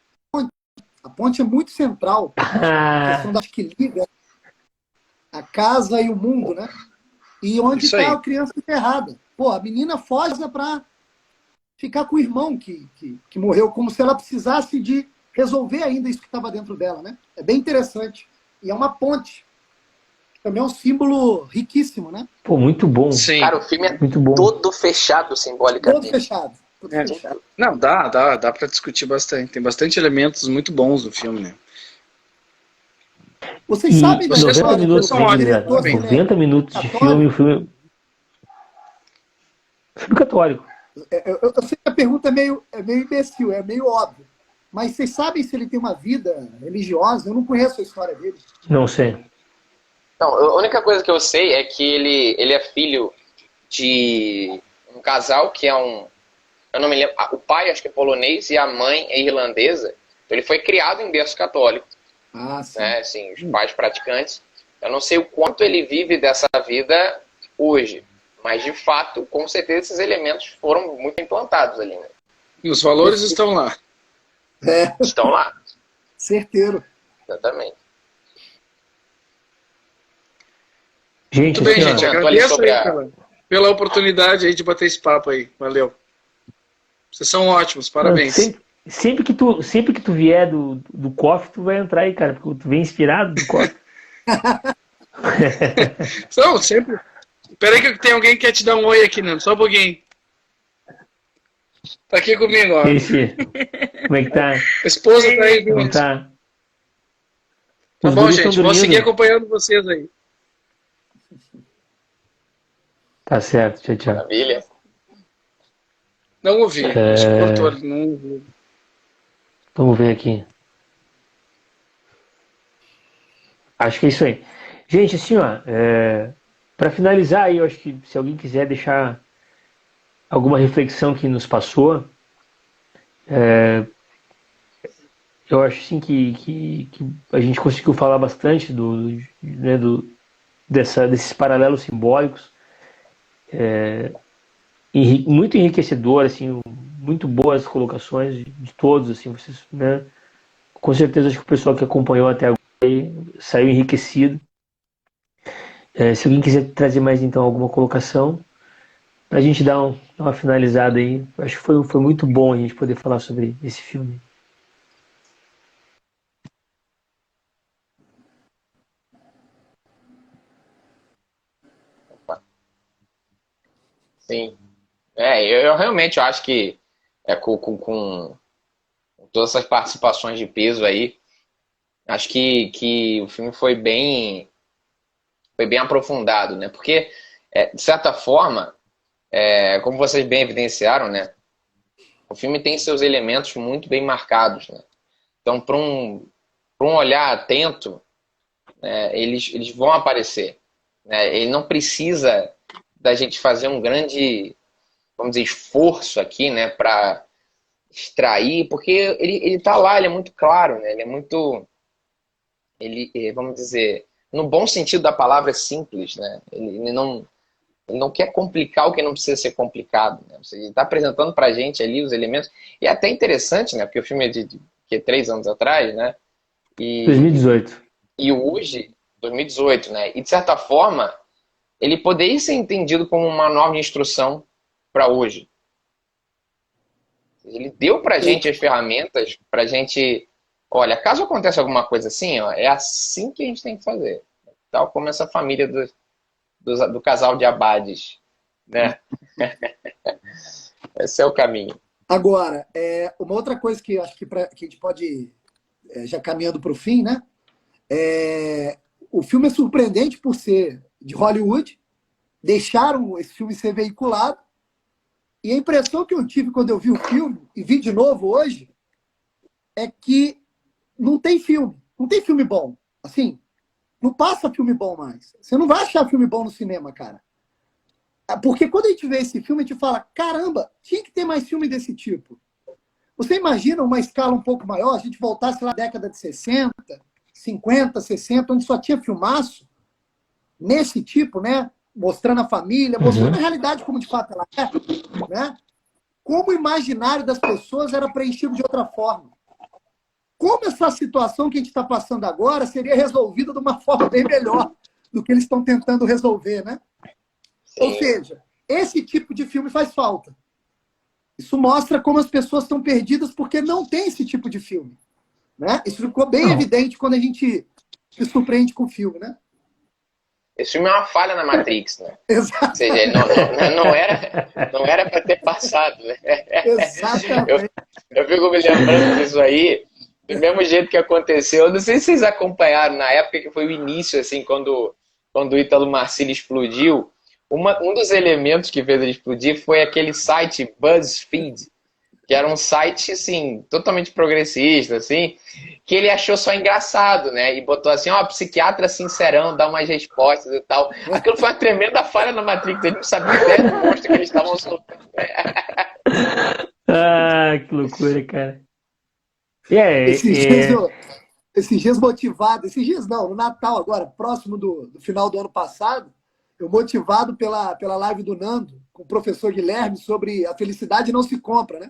[SPEAKER 2] A ponte é muito central. A questão da que liga a casa e o mundo, né? E onde está a criança enterrada. Pô, a menina foge para ficar com o irmão que morreu, como se ela precisasse de resolver ainda isso que estava dentro dela, né? É bem interessante. E é uma ponte. Também é um símbolo riquíssimo, né?
[SPEAKER 3] Pô, muito bom.
[SPEAKER 1] Sim. Cara, o filme é
[SPEAKER 3] muito bom.
[SPEAKER 1] Todo fechado simbolicamente.
[SPEAKER 2] Todo fechado. Fechado.
[SPEAKER 4] Não, dá para discutir bastante. Tem bastante elementos muito bons no filme, né?
[SPEAKER 2] Vocês sabem da
[SPEAKER 3] 90 minutos, 90 minutos de filme, o filme católico.
[SPEAKER 2] Eu sei que a pergunta é meio imbecil, é meio óbvio. Mas vocês sabem se ele tem uma vida religiosa? Eu não conheço a história dele.
[SPEAKER 3] Não sei.
[SPEAKER 1] Não, a única coisa que eu sei é que ele é filho de um casal que é um eu não me lembro, o pai acho que é polonês e a mãe é irlandesa, então ele foi criado em berço católico,
[SPEAKER 2] Sim.
[SPEAKER 1] né, assim, os pais praticantes. Eu não sei o quanto ele vive dessa vida hoje, mas de fato, com certeza esses elementos foram muito implantados ali, né?
[SPEAKER 4] E os valores estão lá.
[SPEAKER 1] Estão lá.
[SPEAKER 2] Certeiro.
[SPEAKER 1] Exatamente.
[SPEAKER 3] Gente,
[SPEAKER 4] Muito bem,
[SPEAKER 3] assim, ó,
[SPEAKER 4] gente. Agradeço aí pela oportunidade aí de bater esse papo aí. Valeu. Vocês são ótimos, parabéns.
[SPEAKER 3] Sempre que tu vier do COF, tu vai entrar aí, cara, porque tu vem inspirado do COF.
[SPEAKER 4] Não, sempre. Espera aí que tem alguém que quer te dar um oi aqui, Nando. Só um pouquinho. Tá aqui comigo, ó.
[SPEAKER 3] Esse, como é que tá?
[SPEAKER 4] A esposa tá aí.
[SPEAKER 3] Como tá?
[SPEAKER 4] Tá
[SPEAKER 3] Os
[SPEAKER 4] bom,
[SPEAKER 3] guris
[SPEAKER 4] gente.
[SPEAKER 3] tão
[SPEAKER 4] Vou seguir
[SPEAKER 3] dormindo.
[SPEAKER 4] acompanhando vocês aí.
[SPEAKER 3] Tá certo, tchau, tchau.
[SPEAKER 1] Maravilha.
[SPEAKER 4] Não ouvi. Acho que cortou ali. Não ouvi.
[SPEAKER 3] Vamos ver aqui. Acho que é isso aí. Gente, assim, ó, para finalizar aí, eu acho que se alguém quiser deixar alguma reflexão que nos passou, eu acho assim que a gente conseguiu falar bastante né, desses paralelos simbólicos, muito enriquecedor, assim, muito boas colocações de todos, assim, vocês, né, com certeza acho que o pessoal que acompanhou até agora aí saiu enriquecido. Se alguém quiser trazer mais então alguma colocação, pra gente dar uma finalizada aí, acho que foi muito bom a gente poder falar sobre esse filme.
[SPEAKER 1] Sim. Eu realmente acho que com todas essas participações de peso aí, acho que o filme foi bem aprofundado, né? Porque, de certa forma, como vocês bem evidenciaram, né? O filme tem seus elementos muito bem marcados, né? Então, para um olhar atento, né, eles vão aparecer, né? Ele não precisa da gente fazer um grande, vamos dizer, esforço aqui, né, para extrair, porque ele tá lá, ele é muito claro, né? Ele é muito, vamos dizer, no bom sentido da palavra, é simples, né? Ele não quer complicar o que não precisa ser complicado, né? Ele está apresentando para a gente ali os elementos, e é até interessante, né? Porque o filme é de 3 anos atrás, né?
[SPEAKER 3] 2018.
[SPEAKER 1] E hoje, 2018, né? E de certa forma, ele poderia ser entendido como uma nova instrução para hoje. Ele deu para a gente as ferramentas para a gente, olha, caso aconteça alguma coisa assim, ó, é assim que a gente tem que fazer. Tal como essa família do casal de abades, né? Esse é o caminho.
[SPEAKER 2] Agora, uma outra coisa que acho que a gente pode, já caminhando para o fim, né? O filme é surpreendente por ser de Hollywood, deixaram esse filme ser veiculado, e a impressão que eu tive quando eu vi o filme, e vi de novo hoje, é que não tem filme bom. Assim, não passa filme bom mais. Você não vai achar filme bom no cinema, cara. Porque quando a gente vê esse filme, a gente fala, caramba, tinha que ter mais filme desse tipo. Você imagina uma escala um pouco maior, a gente voltasse lá na década de 60, 50, 60, onde só tinha filmaço nesse tipo, né? Mostrando a família, mostrando a realidade como de fato ela é, né? Como o imaginário das pessoas era preenchido de outra forma. Como essa situação que a gente está passando agora seria resolvida de uma forma bem melhor do que eles estão tentando resolver, né? Sim. Ou seja, esse tipo de filme faz falta. Isso mostra como as pessoas estão perdidas porque não tem esse tipo de filme, né? Isso ficou bem evidente quando a gente se surpreende com o filme, né?
[SPEAKER 1] Esse filme é uma falha na Matrix, né?
[SPEAKER 2] Exato.
[SPEAKER 1] Ou seja, não era para ter passado, né?
[SPEAKER 2] Exatamente.
[SPEAKER 1] Eu fico me lembrando disso aí, do mesmo jeito que aconteceu. Eu não sei se vocês acompanharam na época que foi o início, assim, quando o Ítalo Marcilli explodiu. Um dos elementos que fez ele explodir foi aquele site BuzzFeed, que era um site, assim, totalmente progressista, assim, que ele achou só engraçado, né? E botou assim, ó, psiquiatra sincerão, dá umas respostas e tal. Aquilo foi uma tremenda falha na Matrix, ele não sabia ideia do monstro que eles estavam soltando.
[SPEAKER 3] Ah, que loucura, cara. É,
[SPEAKER 2] Esses dias,
[SPEAKER 3] é,
[SPEAKER 2] esses dias motivado, esses dias não, no Natal agora, próximo do final do ano passado, eu motivado pela live do Nando, com o professor Guilherme, sobre a felicidade não se compra, né?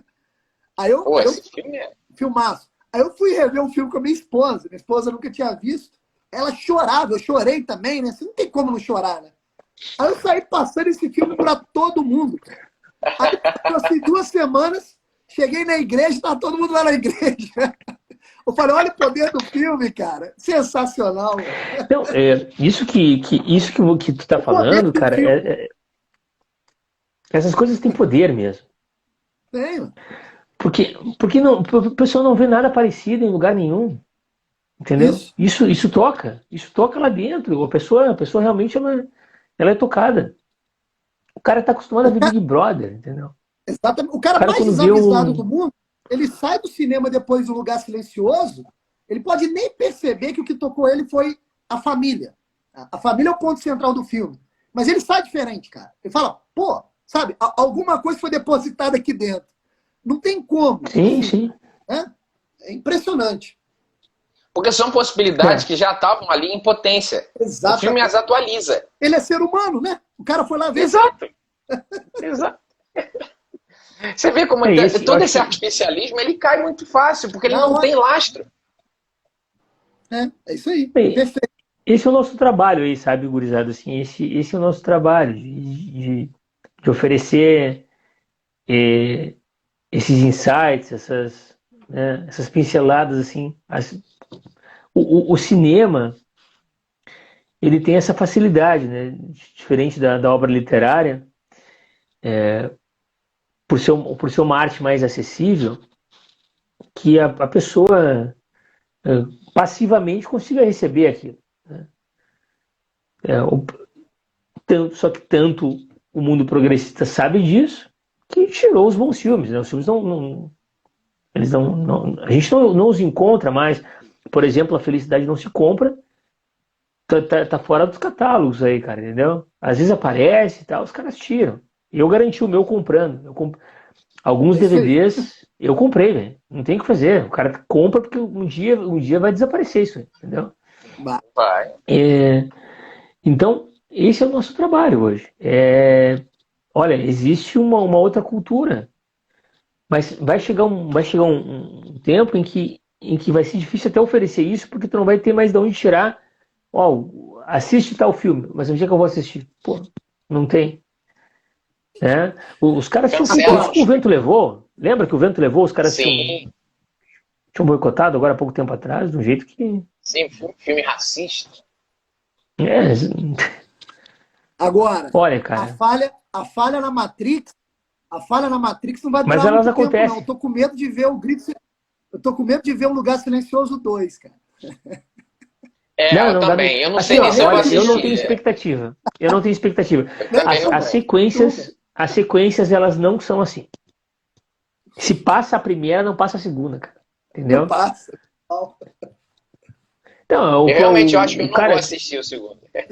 [SPEAKER 1] Pô,
[SPEAKER 2] Aí eu
[SPEAKER 1] esse filme é.
[SPEAKER 2] filmaço. Aí eu fui rever um filme com a minha esposa nunca tinha visto. Ela chorava, eu chorei também, né? Você não tem como não chorar, né? Aí eu saí passando esse filme para todo mundo. Aí passou assim 2 semanas, cheguei na igreja, tá todo mundo lá na igreja. Eu falei, olha o poder do filme, cara. Sensacional, mano.
[SPEAKER 3] não, isso que tu tá
[SPEAKER 2] O poder
[SPEAKER 3] falando,
[SPEAKER 2] de um
[SPEAKER 3] cara,
[SPEAKER 2] filme
[SPEAKER 3] essas coisas têm poder mesmo.
[SPEAKER 2] tem, mano.
[SPEAKER 3] Porque não, o pessoal não vê nada parecido em lugar nenhum, entendeu?
[SPEAKER 2] Isso.
[SPEAKER 3] Isso toca lá dentro. A pessoa realmente ela é tocada. O cara tá acostumado a
[SPEAKER 2] O
[SPEAKER 3] ver
[SPEAKER 2] cara,
[SPEAKER 3] Big Brother, entendeu?
[SPEAKER 2] exatamente, o
[SPEAKER 3] O
[SPEAKER 2] cara
[SPEAKER 3] cara
[SPEAKER 2] mais
[SPEAKER 3] quando vê
[SPEAKER 2] desavisado
[SPEAKER 3] um,
[SPEAKER 2] do mundo, ele sai do cinema depois do Lugar Silencioso, ele pode nem perceber que o que tocou ele foi a família. A família é o ponto central do filme. Mas ele sai diferente, cara. Ele fala, pô, sabe, alguma coisa foi depositada aqui dentro. Não tem como,
[SPEAKER 3] sim,
[SPEAKER 2] assim,
[SPEAKER 3] sim,
[SPEAKER 2] né? É impressionante.
[SPEAKER 1] Porque são possibilidades
[SPEAKER 3] é,
[SPEAKER 1] que já estavam ali em potência. O filme
[SPEAKER 2] Exatamente.
[SPEAKER 1] as atualiza.
[SPEAKER 2] Ele é ser humano, né? O cara foi lá ver.
[SPEAKER 1] Exato, exato. Você vê como
[SPEAKER 3] eu
[SPEAKER 1] todo
[SPEAKER 3] acho
[SPEAKER 1] esse
[SPEAKER 3] que
[SPEAKER 1] artificialismo ele cai muito fácil, porque ele
[SPEAKER 2] Na
[SPEAKER 1] não
[SPEAKER 2] hora.
[SPEAKER 1] tem lastro.
[SPEAKER 2] É isso aí.
[SPEAKER 3] bem,
[SPEAKER 2] Perfeito.
[SPEAKER 3] esse é o nosso trabalho aí, sabe, gurizada, assim, esse é o nosso trabalho de oferecer eh, esses insights, essas pinceladas, assim. O cinema, ele tem essa facilidade, né, diferente da obra literária, por ser uma arte mais acessível, que a pessoa passivamente consiga receber aquilo. Né? É, só que tanto o mundo progressista sabe disso, que tirou os bons filmes. Né? Os filmes eles a gente não os encontra mais. Por exemplo, a felicidade não se compra, tá fora dos catálogos aí, cara, entendeu? Às vezes aparece e tal, os caras tiram. E eu garanti o meu comprando. Alguns
[SPEAKER 2] É isso aí.
[SPEAKER 3] DVDs eu comprei, velho. Não tem o que fazer. O cara compra porque um dia vai desaparecer isso, entendeu?
[SPEAKER 1] Vai.
[SPEAKER 3] Então, esse é o nosso trabalho hoje. Olha, existe uma outra cultura, mas vai chegar um tempo em que vai ser difícil até oferecer isso, porque tu não vai ter mais de onde tirar. Ó, assiste tal filme, mas onde é que eu vou assistir? Pô, não tem. Né? Os caras tinham feito isso
[SPEAKER 1] Cancela.
[SPEAKER 3] com o Vento Levou. Lembra que o Vento Levou? Os caras tinham,
[SPEAKER 1] Sim,
[SPEAKER 3] tinham boicotado agora há pouco tempo atrás, de um jeito que.
[SPEAKER 1] sim, filme racista.
[SPEAKER 3] É,
[SPEAKER 2] Agora,
[SPEAKER 3] olha,
[SPEAKER 2] a
[SPEAKER 3] cara.
[SPEAKER 2] falha, a falha na Matrix, a falha na Matrix não vai
[SPEAKER 3] Mas
[SPEAKER 2] durar
[SPEAKER 3] elas
[SPEAKER 2] muito tempo, não.
[SPEAKER 3] acontecem.
[SPEAKER 2] Eu tô com medo de ver o Grito. Eu tô com medo de ver um Lugar Silencioso 2, cara.
[SPEAKER 1] É,
[SPEAKER 3] Não,
[SPEAKER 1] eu
[SPEAKER 3] não dá.
[SPEAKER 1] também. Eu não
[SPEAKER 3] Assim,
[SPEAKER 1] sei nem
[SPEAKER 3] ó,
[SPEAKER 1] se eu vou
[SPEAKER 3] olha, eu não tenho
[SPEAKER 1] assistir.
[SPEAKER 3] expectativa. Eu não tenho expectativa.
[SPEAKER 1] Eu
[SPEAKER 2] Não,
[SPEAKER 1] também
[SPEAKER 3] As,
[SPEAKER 1] não
[SPEAKER 3] as
[SPEAKER 1] tenho.
[SPEAKER 3] sequências, as sequências, elas não são assim. Se passa a primeira, não passa a segunda, cara.
[SPEAKER 2] não
[SPEAKER 3] Entendeu?
[SPEAKER 2] passa.
[SPEAKER 3] Então,
[SPEAKER 1] Eu realmente acho que
[SPEAKER 3] o
[SPEAKER 1] eu não vou
[SPEAKER 3] cara.
[SPEAKER 1] assistir o segundo.
[SPEAKER 2] É,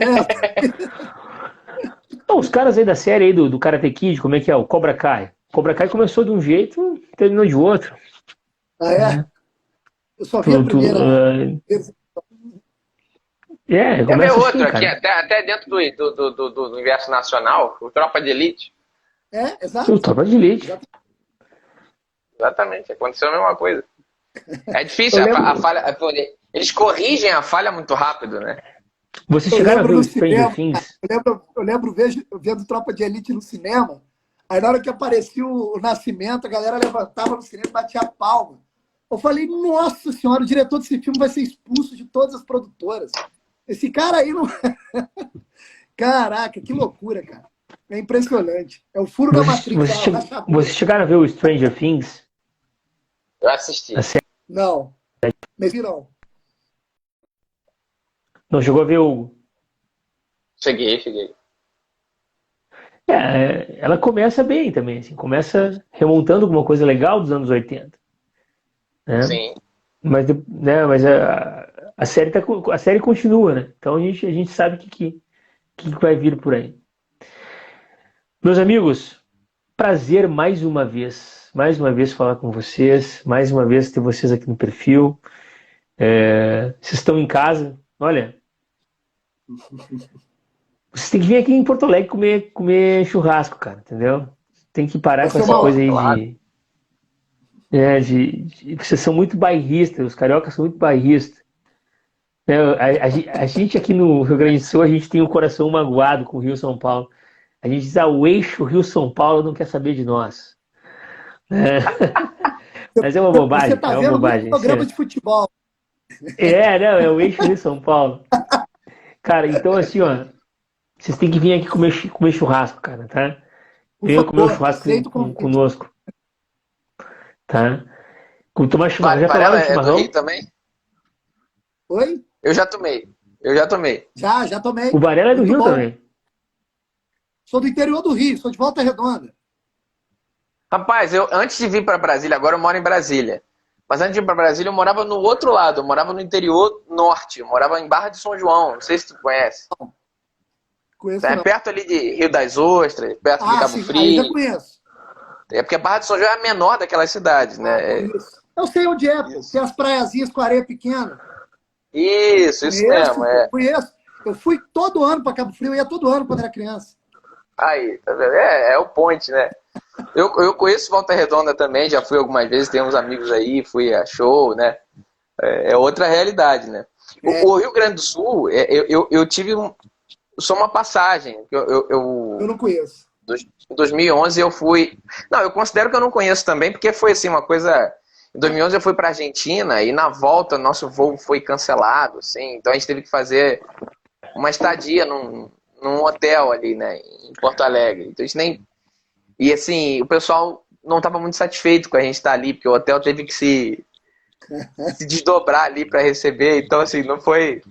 [SPEAKER 3] Não, os caras aí da série aí do Karate Kid, como é que é? O Cobra Kai. O Cobra Kai começou de um jeito, terminou de outro.
[SPEAKER 2] é.
[SPEAKER 3] Né?
[SPEAKER 2] Eu só vi a
[SPEAKER 3] Tu, tu,
[SPEAKER 2] primeira.
[SPEAKER 1] Quer ver
[SPEAKER 3] começa
[SPEAKER 1] outro
[SPEAKER 3] assim,
[SPEAKER 1] aqui,
[SPEAKER 3] cara.
[SPEAKER 1] até dentro do universo nacional, o Tropa de Elite.
[SPEAKER 3] O
[SPEAKER 2] Exato.
[SPEAKER 3] Tropa de Elite.
[SPEAKER 2] Exato.
[SPEAKER 1] Exatamente, aconteceu a mesma coisa. É
[SPEAKER 2] Eu
[SPEAKER 1] difícil, a
[SPEAKER 2] lembro,
[SPEAKER 1] falha. Eles corrigem a falha muito rápido, né?
[SPEAKER 3] Vocês
[SPEAKER 2] eu
[SPEAKER 3] chegaram a
[SPEAKER 2] lembro
[SPEAKER 3] ver o
[SPEAKER 2] no
[SPEAKER 3] Stranger
[SPEAKER 2] cinema,
[SPEAKER 3] Things?
[SPEAKER 2] eu lembro vendo Tropa de Elite no cinema. Aí na hora que aparecia o Nascimento, a galera levantava no cinema e batia a palma. Eu falei, nossa senhora, o diretor desse filme vai ser expulso de todas as produtoras. Esse cara aí não. Caraca, que loucura, cara. É impressionante. É o furo da
[SPEAKER 3] Vocês,
[SPEAKER 2] Matrix, é
[SPEAKER 3] vocês,
[SPEAKER 2] a
[SPEAKER 3] che-
[SPEAKER 2] rachadura.
[SPEAKER 3] vocês chegaram a ver o Stranger Things?
[SPEAKER 1] Eu
[SPEAKER 3] A
[SPEAKER 1] assisti.
[SPEAKER 3] série?
[SPEAKER 2] Não, mas não.
[SPEAKER 3] Não chegou a ver o.
[SPEAKER 1] Cheguei.
[SPEAKER 3] Ela começa bem também, assim, começa remontando alguma coisa legal dos anos 80, né?
[SPEAKER 1] Sim.
[SPEAKER 3] Mas a série continua, né? Então a gente sabe o que vai vir por aí. Meus amigos, prazer mais uma vez falar com vocês, mais uma vez ter vocês aqui no perfil. Vocês estão em casa, olha, vocês têm que vir aqui em Porto Alegre comer churrasco, cara, entendeu? Tem que parar com essa coisa aí vocês são muito bairristas, os cariocas são muito bairristas. A gente aqui no Rio Grande do Sul, a gente tem o coração magoado com o Rio São Paulo. A gente diz, o eixo Rio-São Paulo não quer saber de nós. Mas é uma bobagem.
[SPEAKER 2] Você tá vendo um programa de futebol.
[SPEAKER 3] Não, é o eixo Rio-São Paulo. Cara, então assim, ó, vocês têm que vir aqui comer churrasco, cara, tá? Venham comer um churrasco conosco. Tá? Tomar chimarrão. Já tomaram chimarrão?
[SPEAKER 1] É do Rio também?
[SPEAKER 2] Oi?
[SPEAKER 1] Eu já tomei.
[SPEAKER 2] Já tomei.
[SPEAKER 3] O Varela é do Rio também.
[SPEAKER 2] Sou do interior do Rio, sou de Volta Redonda.
[SPEAKER 1] Rapaz, antes de vir para Brasília, agora eu moro em Brasília. Mas antes de ir para Brasília, eu morava no outro lado, eu morava no interior norte, eu morava em Barra de São João, não sei se tu conhece.
[SPEAKER 2] Conheço
[SPEAKER 1] É
[SPEAKER 2] não.
[SPEAKER 1] perto ali de Rio das Ostras, perto de Cabo
[SPEAKER 2] sim,
[SPEAKER 1] Frio.
[SPEAKER 2] aí já conheço.
[SPEAKER 1] É porque Barra de São João é a menor daquelas cidades, né?
[SPEAKER 2] Eu sei onde é, pô. Tem as praiazinhas com areia pequena.
[SPEAKER 1] Isso mesmo.
[SPEAKER 2] Conheço. Eu fui todo ano para Cabo Frio, eu ia todo ano quando era criança.
[SPEAKER 1] Aí, tá vendo? É o point, né? Eu conheço Volta Redonda também, já fui algumas vezes, tenho uns amigos aí, fui a show, né? É outra realidade, né? O Rio Grande do Sul, eu tive só uma passagem. Eu
[SPEAKER 2] não conheço.
[SPEAKER 1] Em 2011 eu fui... Não, eu considero que eu não conheço também, porque foi assim, uma coisa... Em 2011 eu fui para Argentina e na volta nosso voo foi cancelado, assim, então a gente teve que fazer uma estadia num hotel ali, né, em Porto Alegre. Então a gente nem... E assim, o pessoal não estava muito satisfeito com a gente estar ali, porque o hotel teve que se desdobrar ali para receber, então assim, não foi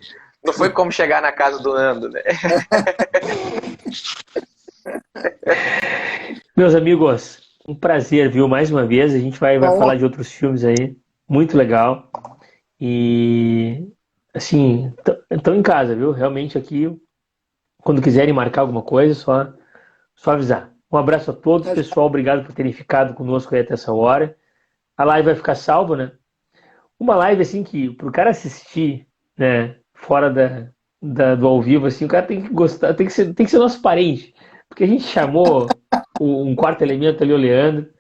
[SPEAKER 1] como chegar na casa do Nando, né?
[SPEAKER 3] Meus amigos, um prazer, viu? Mais uma vez, a gente vai falar de outros filmes aí, muito legal. E, assim, estão em casa, viu? Realmente aqui, quando quiserem marcar alguma coisa, só avisar. Um abraço a todos, pessoal, obrigado por terem ficado conosco aí até essa hora. A live vai ficar salva, né? Uma live, assim, que pro cara assistir, né, fora do ao vivo, assim, o cara tem que gostar, tem que ser nosso parente. Porque a gente chamou um quarto elemento ali, o Leandro,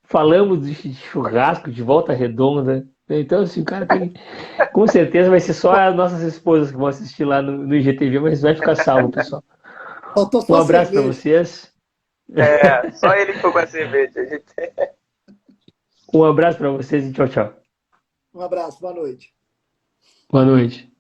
[SPEAKER 3] falamos de churrasco, de Volta Redonda. Então, assim, o cara tem... Com certeza vai ser só as nossas esposas que vão assistir lá no IGTV, mas vai ficar salvo, pessoal. Um abraço para vocês.
[SPEAKER 1] Só ele que foi com a cerveja.
[SPEAKER 3] Um abraço para vocês e tchau, tchau.
[SPEAKER 2] Um abraço, boa noite.
[SPEAKER 3] Boa noite.